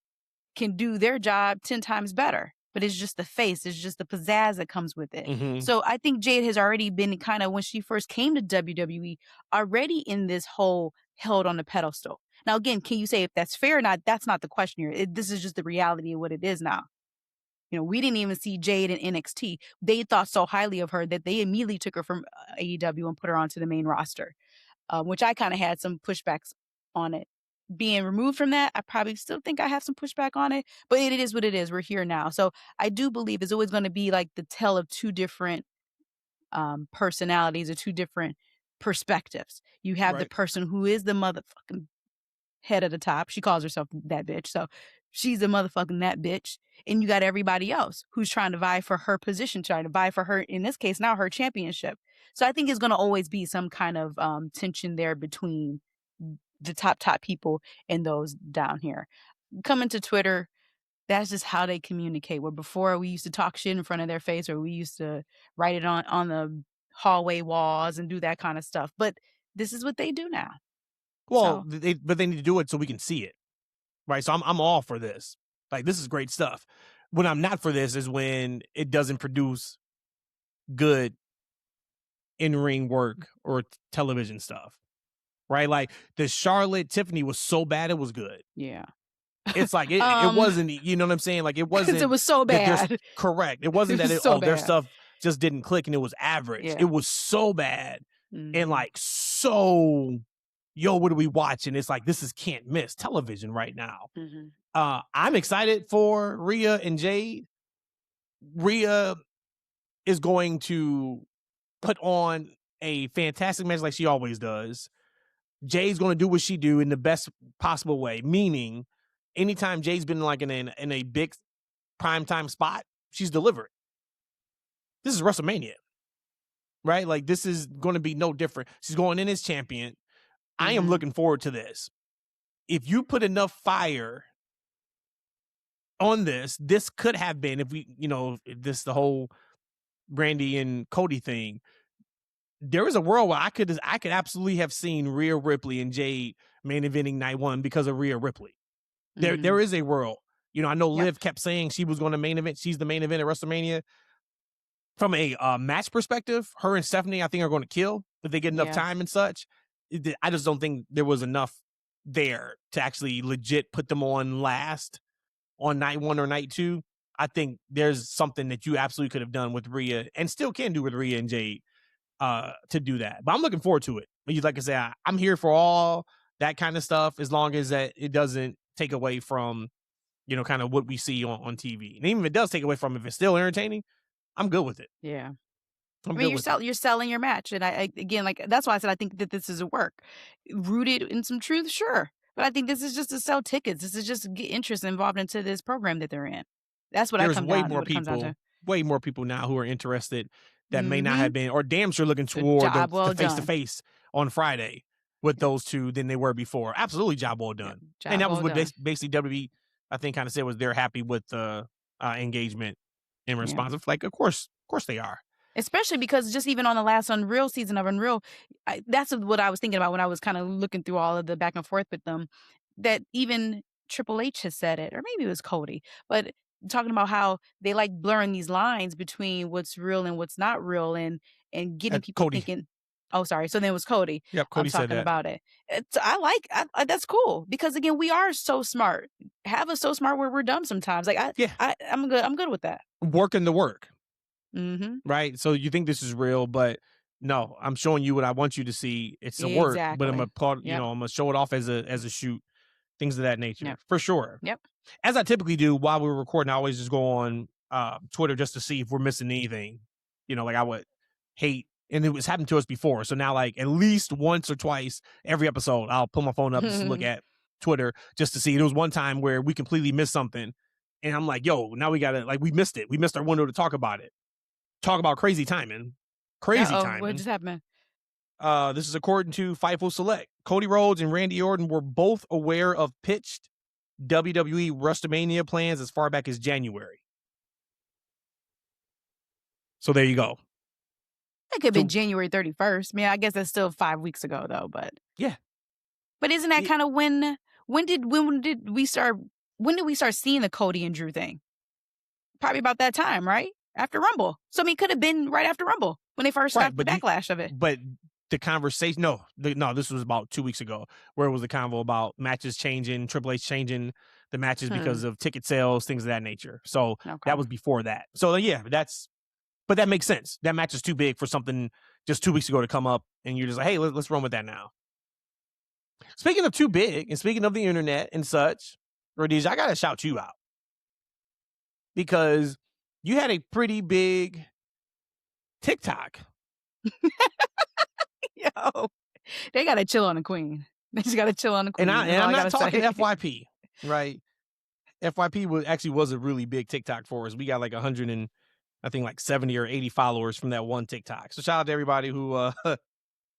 can do their job 10 times better. But it's just the face. It's just the pizzazz that comes with it. Mm-hmm. So I think Jade has already been kind of, when she first came to WWE, already in this whole held on the pedestal. Now, again, can you say if that's fair or not? That's not the question here. This is just the reality of what it is now. We didn't even see Jade in NXT. They thought so highly of her that they immediately took her from AEW and put her onto the main roster, which I kind of had some pushbacks on it. Being removed from that, I probably still think I have some pushback on it, but it is what it is. We're here now. So I do believe it's always going to be like the tale of two different personalities or two different perspectives. You have the person who is the motherfucking head of the top. She calls herself that bitch. So she's a motherfucking that bitch. And you got everybody else who's trying to vie for her position, trying to vie for her, in this case, now her championship. So I think it's going to always be some kind of tension there between the top people and those down here. Coming to Twitter, that's just how they communicate. Where before we used to talk shit in front of their face, or we used to write it on the hallway walls and do that kind of stuff. But this is what they do now. Well, but they need to do it so we can see it, right? So I'm all for this. Like, this is great stuff. When I'm not for this is when it doesn't produce good in-ring work or television stuff, right? Like, the Charlotte Tiffany was so bad it was good. Yeah. It's like, it wasn't, you know what I'm saying? Like, it wasn't. It was so bad. Correct. It wasn't that their stuff just didn't click and it was average. Yeah. It was so bad. Mm-hmm. And like, so, yo, what are we watching? It's like, this is can't miss television right now. Mm-hmm. I'm excited for Rhea and Jade. Rhea is going to put on a fantastic match like she always does. Jade's going to do what she do in the best possible way, meaning anytime Jade's been like in a big primetime spot, she's delivered. This is WrestleMania, right? Like, this is going to be no different. She's going in as champion. Mm-hmm. I am looking forward to this. If you put enough fire on this could have been, if we, the whole Randy and Cody thing, there is a world where I could absolutely have seen Rhea Ripley and Jade main eventing night one because of Rhea Ripley. There is a world. I know Liv kept saying she was going to main event. She's the main event at WrestleMania. From a match perspective, her and Stephanie, I think, are going to kill if they get enough time and such. I just don't think there was enough there to actually legit put them on last on night one or night two. I think there's something that you absolutely could have done with Rhea and still can do with Rhea and Jade to do that. But I'm looking forward to it. Like I say, I'm here for all that kind of stuff as long as that it doesn't take away from, kind of what we see on TV. And even if it does take away from it, if it's still entertaining, I'm good with it. Yeah. You're selling your match. And I again, like, that's why I said I think that this is a work. Rooted in some truth, sure. But I think this is just to sell tickets. This is just to get interest involved into this program that they're in. That's what There's way more people now who are interested that may not have been, or damn sure looking toward the face-to-face on Friday with those two than they were before. Absolutely, job well done. And that was what basically WWE, I think, kind of said was they're happy with the engagement in response. Like, of course they are. Especially because just even on the last Unreal season of Unreal, that's what I was thinking about when I was kind of looking through all of the back and forth with them, that even Triple H has said it, or maybe it was Cody, but talking about how they like blurring these lines between what's real and what's not real, and getting people thinking, oh, sorry. So then it was Cody. Yep, Cody said that. About it. That's cool, because again, we are so smart. Have us so smart where we're dumb sometimes. Like, I'm good with that. Working the work. Mm-hmm. Right. So you think this is real, but no, I'm showing you what I want you to see. It's the work, but I'm gonna show it off as a shoot, things of that nature, for sure. Yep. As I typically do while we're recording, I always just go on Twitter just to see if we're missing anything. Like, I would hate, and it was happened to us before. So now, like, at least once or twice every episode, I'll pull my phone up just to look at Twitter just to see. There was one time where we completely missed something, and I'm like, yo, now we gotta, like, we missed it. We missed our window to talk about it. Talk about crazy timing. Timing. What just happened? This is according to Fightful Select. Cody Rhodes and Randy Orton were both aware of pitched WWE WrestleMania plans as far back as January. So there you go. It could be January 31st. I mean, I guess that's still 5 weeks ago, though. But yeah. But isn't that kind of when did we start seeing the Cody and Drew thing? Probably about that time, right? After Rumble. So, I mean, it could have been right after Rumble when they first got the backlash of it. But the conversation, this was about 2 weeks ago, where it was the convo about matches changing, Triple H changing the matches because of ticket sales, things of that nature. So that was before that. So but that makes sense. That match is too big for something just 2 weeks ago to come up, and you're just like, hey, let's run with that now. Speaking of too big, and speaking of the internet and such, Rhodes, I gotta shout you out, because you had a pretty big TikTok. Yo, they gotta chill on the queen. They just gotta chill on the queen. And I'm not talking FYP, right? FYP was a really big TikTok for us. We got like 100 and I think like 70 or 80 followers from that one TikTok. So shout out to everybody who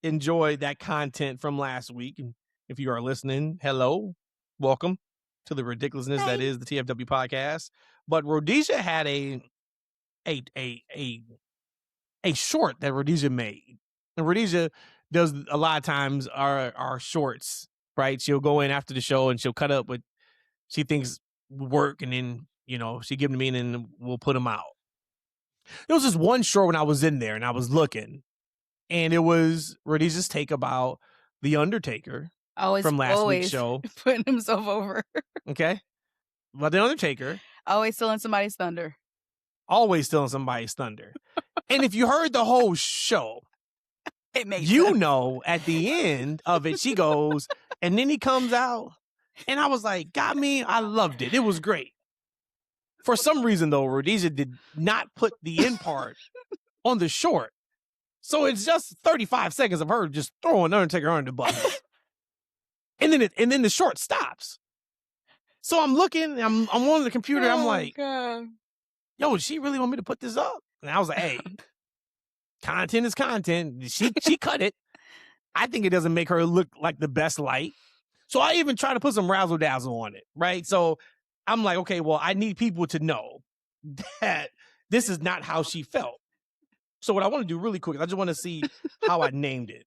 enjoyed that content from last week. And if you are listening, hello, welcome to the ridiculousness that is the TFW podcast. But Rhodesia had a short that Rhodesia made. And Rhodesia does a lot of times our shorts, right? She'll go in after the show and she'll cut up what she thinks work, and then, you know, she give them to me and then we'll put them out. There was this one short when I was in there and I was looking, and it was Rhodesia's take about The Undertaker from last week's show. Putting himself over. Okay. But The Undertaker. Always stealing somebody's thunder. Always stealing somebody's thunder. And if you heard the whole show, it makes you sense. know, at the end of it, she goes, and then he comes out. And I was like, got me. I loved it. It was great. For some reason, though, Rhodesia did not put the end part on the short. So it's just 35 seconds of her just throwing Undertaker under the bus. and then the short stops. So I'm looking, I'm on the computer, I'm like, God. yo, does she really want me to put this up? And I was like, hey, content is content. She cut it. I think it doesn't make her look like the best light. So I even try to put some razzle dazzle on it, right? So I'm like, okay, well, I need people to know that this is not how she felt. So what I want to do really quick, I just want to see how I named it.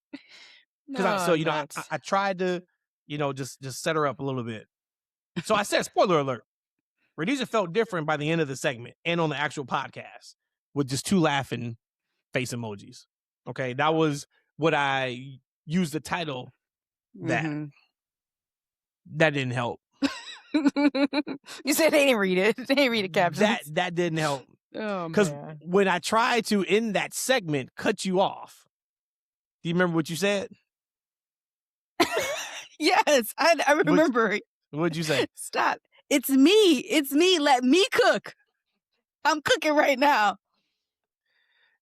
Because I tried to, just set her up a little bit. So I said, spoiler alert, Rhodesia felt different by the end of the segment and on the actual podcast with just 2 laughing face emojis. Okay, that was what I used the title that. Mm-hmm. That didn't help. You said they didn't read it. They didn't read the captions. That didn't help. Oh, because when I tried to, in that segment, cut you off, do you remember what you said? Yes, I remember. What'd you say? Stop. It's me. It's me. Let me cook. I'm cooking right now.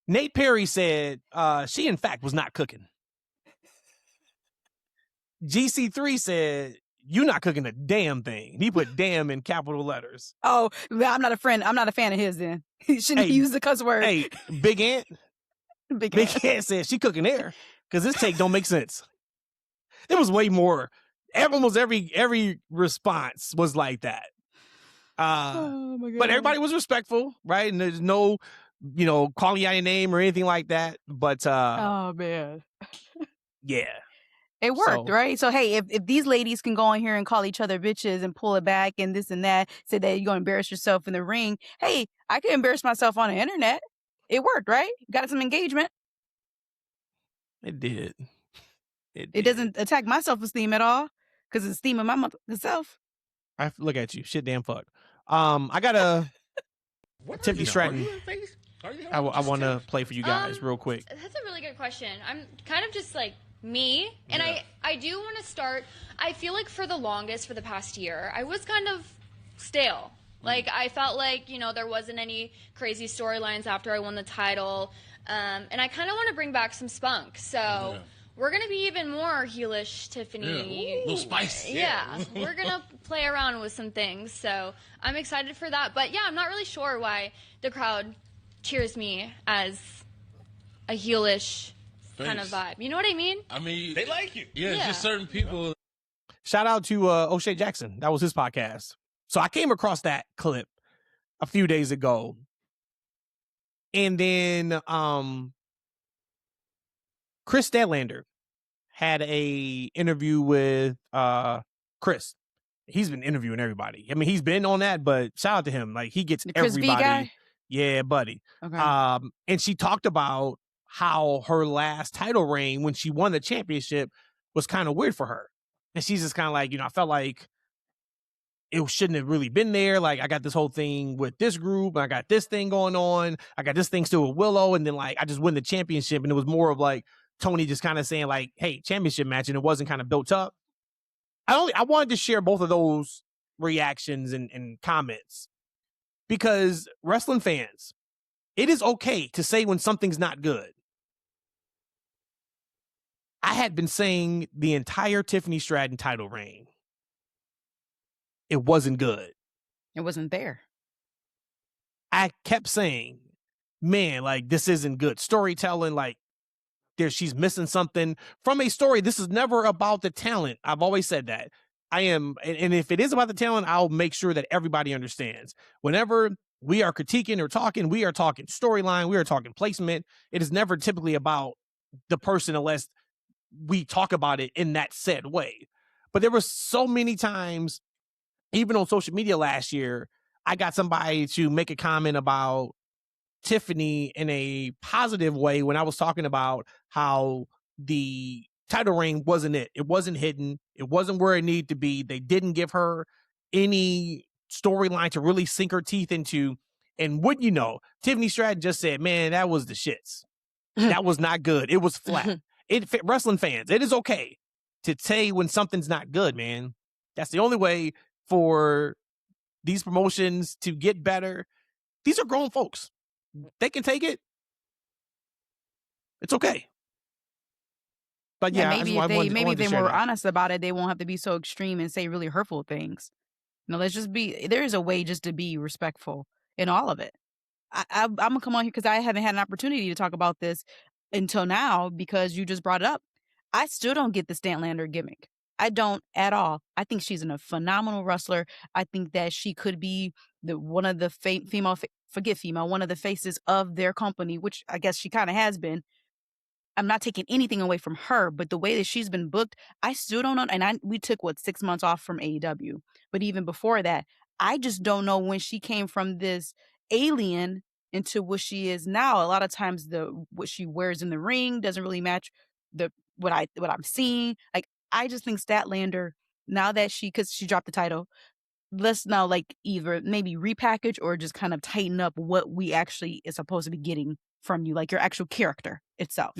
Nate Perry said she, in fact, was not cooking. GC3 said, you're not cooking a damn thing. He put damn in capital letters. Oh, I'm not a fan of his then. He shouldn't use the cuss word. Hey, Big Ant. Big Ant said she cooking there because this take don't make sense. There was way more. Almost every response was like that. Oh my God. But everybody was respectful, right? And there's no, calling you out your name or anything like that. But oh man. Yeah. It worked, right? So, hey, if these ladies can go in here and call each other bitches and pull it back and this and that, say that you're going to embarrass yourself in the ring, hey, I can embarrass myself on the internet. It worked, right? Got some engagement. It did. It doesn't attack my self-esteem at all because it's esteeming my self. I look at you. Shit damn fuck. I got a Tiffany Stratton. I want to play for you guys real quick. That's a really good question. I'm kind of just like, me, and yeah. I do want to start. I feel like for the past year, I was kind of stale. Like, I felt like, there wasn't any crazy storylines after I won the title, and I kind of want to bring back some spunk. So we're going to be even more heelish, Tiffany. Yeah. A little spicy. Yeah, we're going to play around with some things, so I'm excited for that. But, yeah, I'm not really sure why the crowd cheers me as a heelish kind of vibe. You know what I mean? I mean, they like you. Yeah, it's just certain people. Shout out to O'Shea Jackson. That was his podcast. So I came across that clip a few days ago. And then Chris Statlander had a interview with Chris. He's been interviewing everybody. I mean, he's been on that, but shout out to him. Like, he gets the Chris everybody. V guy? Yeah, buddy. Okay. And she talked about how her last title reign when she won the championship was kind of weird for her. And she's just kind of like, I felt like it shouldn't have really been there. Like, I got this whole thing with this group, and I got this thing going on. I got this thing still with Willow, and then, like, I just win the championship, and it was more of, like, Tony just kind of saying, like, hey, championship match, and it wasn't kind of built up. I wanted to share both of those reactions and comments because wrestling fans, it is okay to say when something's not good. I had been saying the entire Tiffany Stratton title reign, it wasn't good. It wasn't there. I kept saying, man, like, this isn't good storytelling. Like, she's missing something from a story. This is never about the talent. I've always said that. And if it is about the talent, I'll make sure that everybody understands. Whenever we are critiquing or talking, we are talking storyline, we are talking placement. It is never typically about the person unless we talk about it in that said way. But there were so many times, even on social media last year, I got somebody to make a comment about Tiffany in a positive way when I was talking about how the title reign wasn't it. It wasn't hidden. It wasn't where it needed to be. They didn't give her any storyline to really sink her teeth into. And what you know, Tiffany Stratton just said, man, that was the shits. That was not good. It was flat. Wrestling fans, it is okay to say when something's not good, man. That's the only way for these promotions to get better. These are grown folks. They can take it. It's okay. But yeah, maybe if they were honest about it, they won't have to be so extreme and say really hurtful things. There is a way just to be respectful in all of it. I'm gonna come on here because I haven't had an opportunity to talk about this until now because you just brought it up. I still don't get the Statlander gimmick. I don't at all. I think she's a phenomenal wrestler. I think that she could be one of the one of the faces of their company, which I guess she kind of has been. I'm not taking anything away from her, but the way that she's been booked, I still don't know. And we took 6 months off from AEW, but even before that, I just don't know when she came from this alien into what she is now. A lot of times, what she wears in the ring doesn't really match what I'm seeing. Like, I just think Statlander, now that because she dropped the title, let's now either maybe repackage or just kind of tighten up what we actually is supposed to be getting from you, like your actual character itself.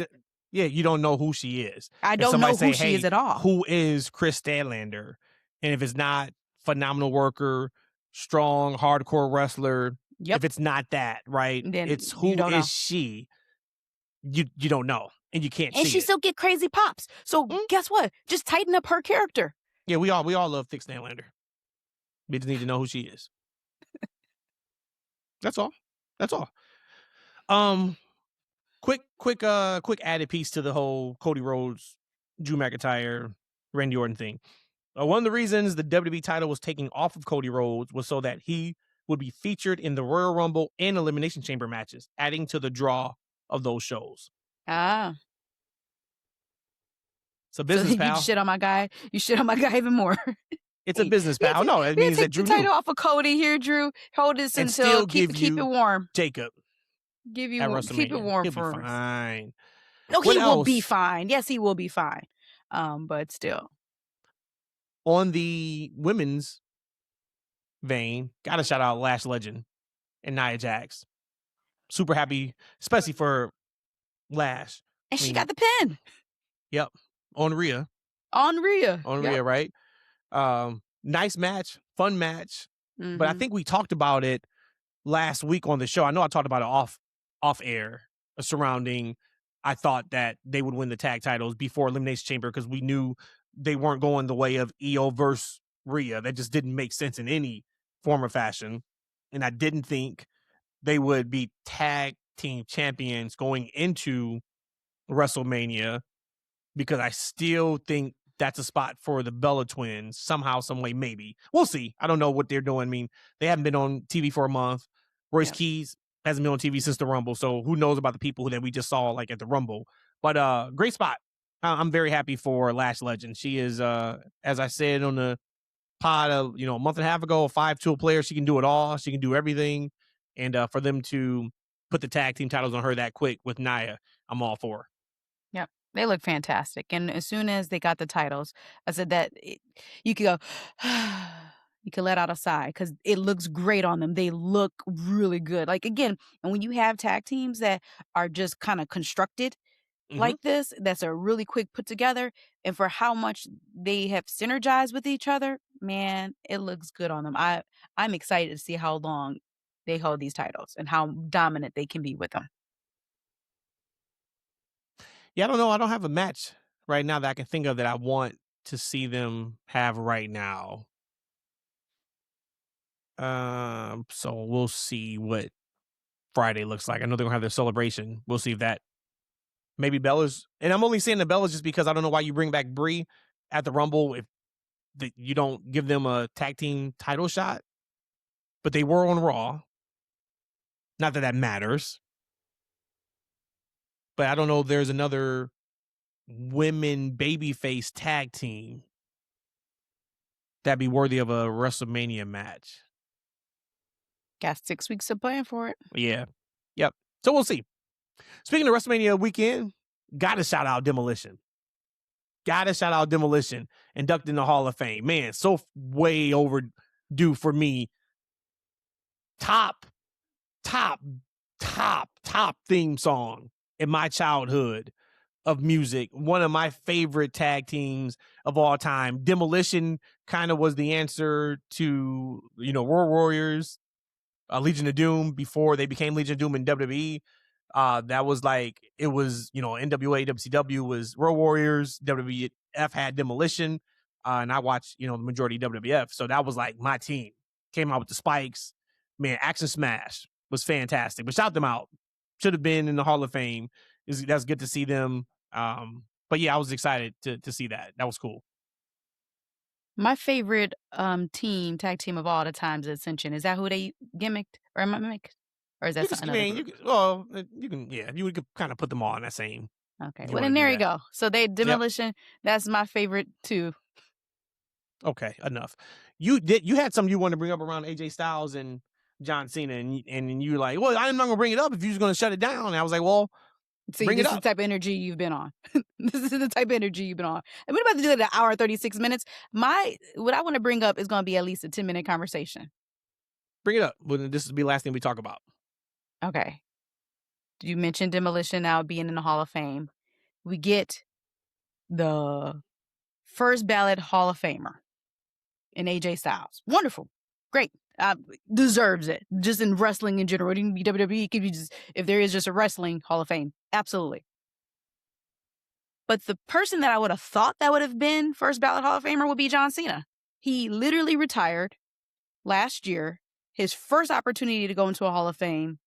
Yeah, you don't know who she is. I don't know who she is at all. Who is Chris Statlander? And if it's not phenomenal worker, strong, hardcore wrestler, if it's not that, right? Then it's who is she? You don't know. And you can't see it. And she still get crazy pops. So guess what? Just tighten up her character. Yeah, we all love thick Statlander. We just need to know who she is. That's all. Quick added piece to the whole Cody Rhodes, Drew McIntyre, Randy Orton thing. One of the reasons the WWE title was taken off of Cody Rhodes was so that he would be featured in the Royal Rumble and Elimination Chamber matches, adding to the draw of those shows. Ah. It's a business, pal. You shit on my guy. You shit on my guy even more. It's a business, pal. No, it means that Drew take the title off of Cody here, Drew. Hold this until keep it warm. Jacob. Give you keep it warm for us. Fine. No, he will be fine. Yes, he will be fine. But still. On the women's vein, gotta shout out Lash Legend and Nia Jax. Super happy, especially for Lash. And she got the pin. Yep. On Rhea, right? Nice match, fun match. Mm-hmm. But I think we talked about it last week on the show. I know I talked about it off air surrounding. I thought that they would win the tag titles before Elimination Chamber because we knew they weren't going the way of Io versus Rhea. That just didn't make sense in any form or fashion. And I didn't think they would be tag team champions going into WrestleMania because I still think that's a spot for the Bella twins somehow, some way, maybe. We'll see. I don't know what they're doing. I mean, they haven't been on TV for a month. Royce Keys hasn't been on TV since the Rumble, so who knows about the people that we just saw at the Rumble. But great spot. I'm very happy for Lash Legend. She is, as I said on the pod, a month and a half ago, a 5-tool player. She can do it all. She can do everything. And for them to put the tag team titles on her that quick with Nia, I'm all for her. Yep. They look fantastic. And as soon as they got the titles, I said that you could go, you could let out a sigh because it looks great on them. They look really good. Again, and when you have tag teams that are just kind of constructed like this, that's a really quick put together. And for how much they have synergized with each other, man, it looks good on them. I'm excited to see how long they hold these titles and how dominant they can be with them. Yeah, I don't know. I don't have a match right now that I can think of that I want to see them have right now. So we'll see what Friday looks like. I know they're gonna have their celebration. We'll see if that maybe Bella's, and I'm only saying the Bella's just because I don't know why you bring back Brie at the Rumble if you don't give them a tag team title shot. But they were on Raw. Not that that matters. But I don't know if there's another women babyface tag team that'd be worthy of a WrestleMania match. Got 6 weeks to plan for it. Yeah. Yep. So we'll see. Speaking of WrestleMania weekend, gotta shout out Demolition. Inducted in the Hall of Fame. Man, so way overdue for me. Top theme song in my childhood of music. One of my favorite tag teams of all time. Demolition kind of was the answer to, Road Warriors, Legion of Doom before they became Legion of Doom in WWE. That was like, it was, NWA, WCW was Road Warriors, WWF had Demolition, and I watched, the majority of WWF. So that was like my team. Came out with the spikes. Man, Action Smash was fantastic. But shout them out. Should have been in the Hall of Fame. That's good to see them. But yeah, I was excited to see that. That was cool. My favorite tag team of all the times is Ascension. Is that who they gimmicked or mimicked? Or is that another group? You could kind of put them all in that same. Okay. Well, then there you go. So they Demolition. Yep. That's my favorite too. Okay, enough. You had something you wanted to bring up around AJ Styles and John Cena, and you were like, well, I'm not gonna bring it up if you're just gonna shut it down. And I was like, well, see, this is the type of energy you've been on. This is the type of energy you've been on. And we're about to do it an hour, 36 minutes. What I want to bring up is going to be at least a 10-minute conversation. Bring it up. Well, this will be the last thing we talk about. Okay. You mentioned Demolition now being in the Hall of Fame. We get the first ballot Hall of Famer in AJ Styles. Wonderful. Great. Deserves it. Just in wrestling in general. It can be WWE. It could be just, if there is just a wrestling Hall of Fame. Absolutely. But the person that I would have thought that would have been first ballot Hall of Famer would be John Cena. He literally retired last year. His first opportunity to go into a Hall of Fame,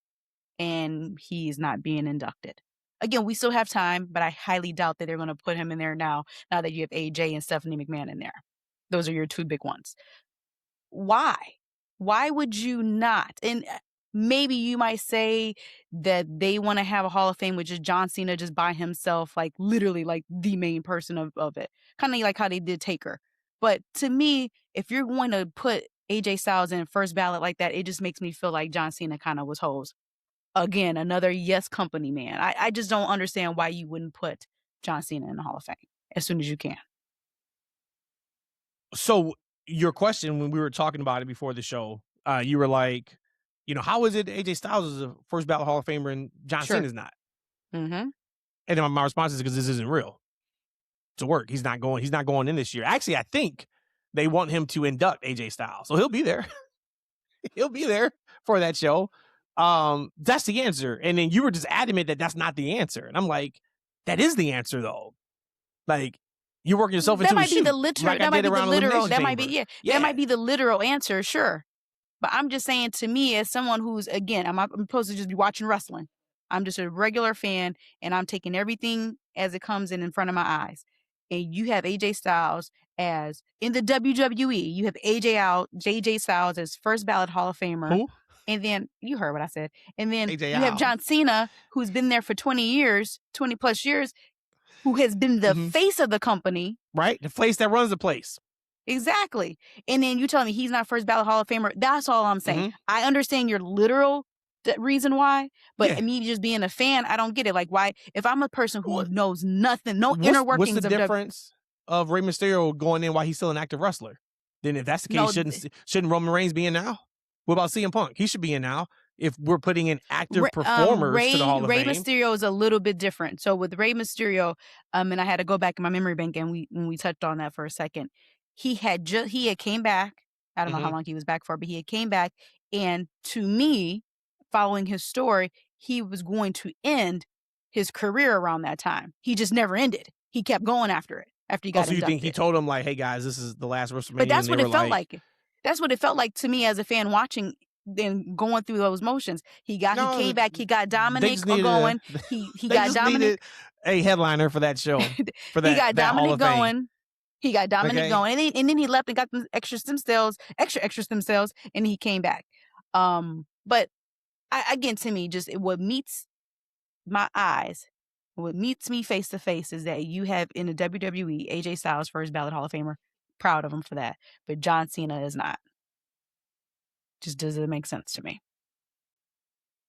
and he's not being inducted. Again, we still have time, but I highly doubt that they're going to put him in there now that you have AJ and Stephanie McMahon in there. Those are your two big ones. Why? Why would you not? And maybe you might say that they want to have a Hall of Fame with just John Cena just by himself, like literally like the main person of it. Kind of like how they did Taker. But to me, if you're going to put AJ Styles in first ballot like that, it just makes me feel like John Cena kind of was hosed. Again, another yes company man. I just don't understand why you wouldn't put John Cena in the Hall of Fame as soon as you can. So your question when we were talking about it before the show, you were like, how is it AJ Styles is a first ballot Hall of Famer and John Cena is not? Mm-hmm. And then my response is because this isn't real. To work. He's not going in this year. Actually, I think they want him to induct AJ Styles. So he'll be there. He'll be there for that show. That's the answer. And then you were just adamant that that's not the answer. And I'm like, that is the answer though. Like, you're working yourself into a shoe. That might be the literal answer, sure. But I'm just saying, to me, as someone who's, again, I'm supposed to just be watching wrestling. I'm just a regular fan, and I'm taking everything as it comes in front of my eyes. And you have AJ Styles as, in the WWE, you have JJ Styles as first ballot Hall of Famer. Who? And then, you heard what I said. And then AJ you have John Cena, who's been there for 20 plus years, who has been the face of the company. Right? The face that runs the place. Exactly. And then you tell me he's not first ballot Hall of Famer. That's all I'm saying. I understand your literal reason why, but me just being a fan, I don't get it. Like, why? If I'm a person who knows nothing, inner workings what's the difference of Rey Mysterio going in while he's still an active wrestler? Then if that's the case, shouldn't Roman Reigns be in now? What about CM Punk? He should be in now. If we're putting in active performers to the Hall of Fame. Rey Mysterio is a little bit different. So with Rey Mysterio, and I had to go back in my memory bank, and we touched on that for a second. He had came back. I don't know how long he was back for, but he had came back, and to me, following his story, he was going to end his career around that time. He just never ended. He kept going after it. After he got inducted. You think he told him, like, hey guys, this is the last WrestleMania? But that's what it felt like. That's what it felt like to me as a fan watching, then going through those motions. He came back. He got Dominic going. He got Dominic. A headliner for that show. For that, he got that Dominic Hall of going. Fame. He got Dominic Okay. going, and then he left and got them extra stem cells, and he came back. But again, to me, just what meets my eyes, what meets me face to face is that you have in the WWE AJ Styles, first ballot Hall of Famer. Proud of him for that, but John Cena is not. Just doesn't make sense to me.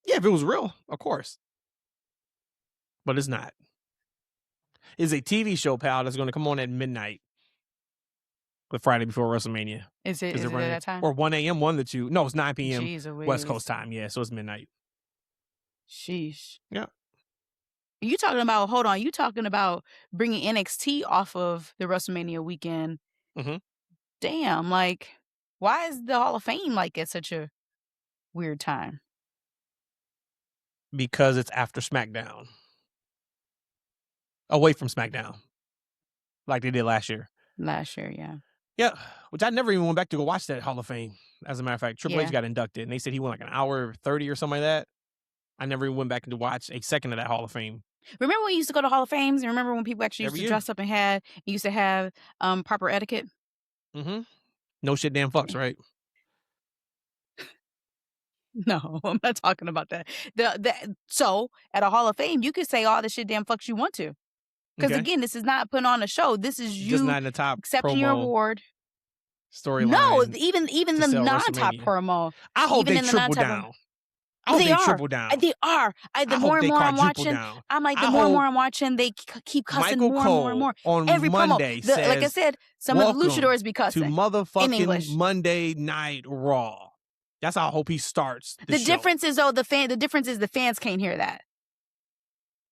Yeah, if it was real, of course. But it's not. It's a TV show, pal, that's going to come on at midnight. The Friday before WrestleMania. Is it running that time? Or 1 a.m., 1 to 2. No, it's 9 p.m. Jeez West Coast time. Yeah, so it's midnight. Sheesh. Yeah. You talking about bringing NXT off of the WrestleMania weekend? Mm-hmm. Damn, like, why is the Hall of Fame like at such a weird time? Because it's after SmackDown. Away from SmackDown. Like they did last year. Yeah. Yeah, which I never even went back to go watch that Hall of Fame. As a matter of fact, Triple H Yeah. got inducted, and they said he went like an hour 30 or something like that. I never even went back to watch a second of that Hall of Fame. Remember when you used to go to Hall of Fames? And remember when people actually used Every to year. dress up and used to have proper etiquette? Mm-hmm. No shit, damn fucks, right? No, I'm not talking about that. So at a Hall of Fame, you could say all the shit damn fucks you want to. Because Okay. again, this is not putting on a show. This is you Just not in the top accepting your promo award. storyline. No, even to the sell non-top WrestleMania. promo. I hope even they in the triple non-top down. I hope they triple down. They are. The I more hope and they more I'm quadruple watching, down. I'm like, the I more and hope more I'm watching, they keep cussing Michael more Cole and more. on Every Monday promo. Like I says, said, some of the "Welcome luchadors be to cussing in motherfucking English. Monday Night Raw." That's how I hope he starts the show. Difference is the difference is the fans can't hear that.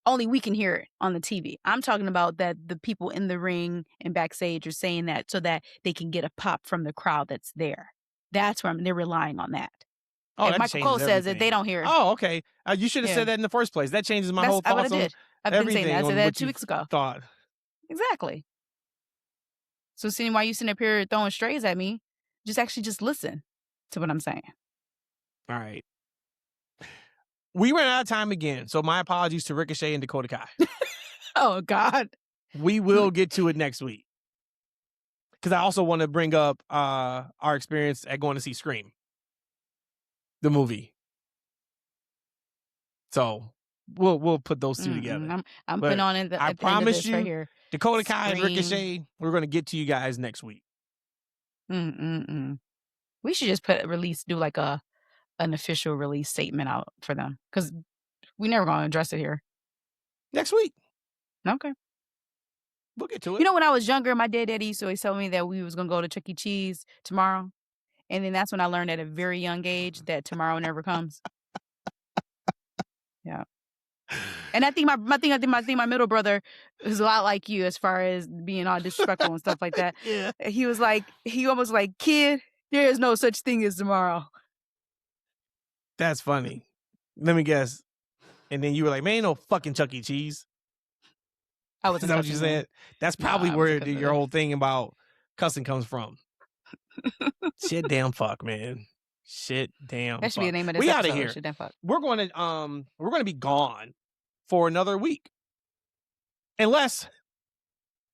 Only we can hear it on the TV. I'm talking about that the people in the ring and backstage are saying that so that they can get a pop from the crowd that's there. That's where they're relying on that. Oh, if that Michael changes Cole says it, everything. they don't hear it. Oh, okay. You should have Yeah. said that in the first place. That changes my whole That's what I thoughts on did. I've been saying everything. that. I on said that what 2 you weeks ago. thought. Exactly. So seeing why you sitting up here throwing strays at me, just listen to what I'm saying. All right. We ran out of time again, so my apologies to Ricochet and Dakota Kai. Oh, God. We will get to it next week. Because I also want to bring up our experience at going to see Scream, the movie. So we'll put those two together. I'm putting on it. I promise you, right here. Dakota Kai and Scream. Ricochet, we're going to get to you guys next week. We should just do like an official release statement out for them because we never going to address it here. Next week. Okay. We'll get to it. You know, when I was younger, my daddy used to always tell me that we was going to go to Chuck E. Cheese tomorrow. And then that's when I learned at a very young age that tomorrow never comes. Yeah. And I think my middle brother is a lot like you as far as being all disrespectful and stuff like that. Yeah. He almost like, kid, there is no such thing as tomorrow. That's funny. Let me guess. And then you were like, man, ain't no fucking Chuck E. Cheese. I was. Is that what you said? That's probably where your whole thing about cussing comes from. Shit damn fuck, man. Shit damn That should be the name of this we episode. out of here. Shit damn fuck. We're gonna be gone for another week. Unless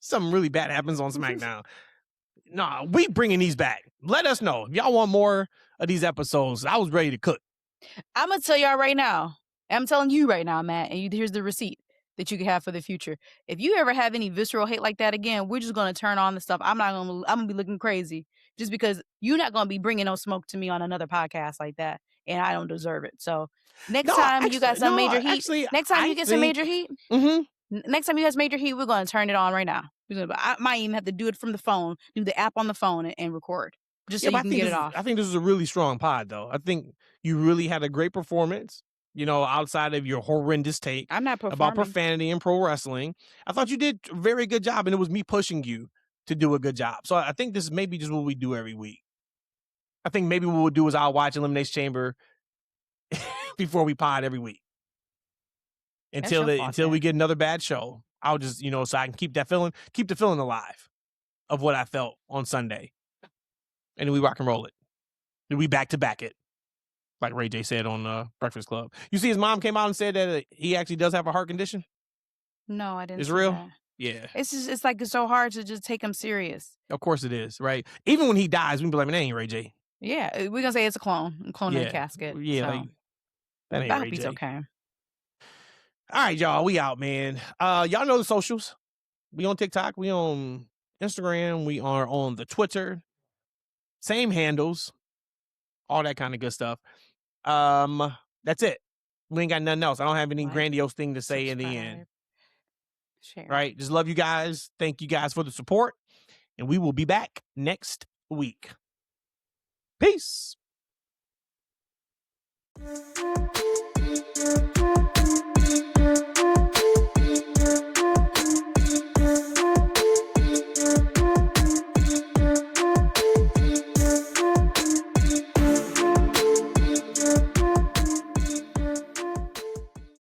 something really bad happens on SmackDown. Nah, we bringing these back. Let us know. If y'all want more of these episodes, I was ready to cook. I'm going to tell y'all right now. I'm telling you right now, Matt, and here's the receipt that you can have for the future. If you ever have any visceral hate like that again, we're just going to turn on the stuff. I'm going to be looking crazy just because you're not going to be bringing no smoke to me on another podcast like that, and I don't deserve it. So next time you got some major heat, next time you get some major heat, next time you have major heat, we're going to turn it on right now. I might even have to do it from the phone, do the app on the phone and record just so you can get it off. I think this is a really strong pod, though. I think you really had a great performance. You know, outside of your horrendous take about profanity and pro wrestling, I thought you did a very good job, and it was me pushing you to do a good job. So I think this is maybe just what we do every week. I think maybe what we'll do is I'll watch Elimination Chamber before we pod every week until we get another bad show. I'll just, so I can keep the feeling alive of what I felt on Sunday. and then we rock and roll it. Then we back to back it, like Ray J said on Breakfast Club. You see, his mom came out and said that he actually does have a heart condition. No, I didn't. It's see real. that. Yeah, It's like it's so hard to just take him serious. of course it is, right? Even when he dies, we can be like, man, that ain't Ray J. Yeah, we're gonna say it's a clone in a casket. Yeah, so. like, that ain't I Ray hope he's J. okay. All right, y'all, we out, man. Y'all know the socials. We on TikTok, we on Instagram, we are on the Twitter. Same handles, all that kind of good stuff. That's it. We ain't got nothing else. I don't have any Like, grandiose thing to say in the end. Share. Right? Just love you guys. Thank you guys for the support. And we will be back next week. Peace.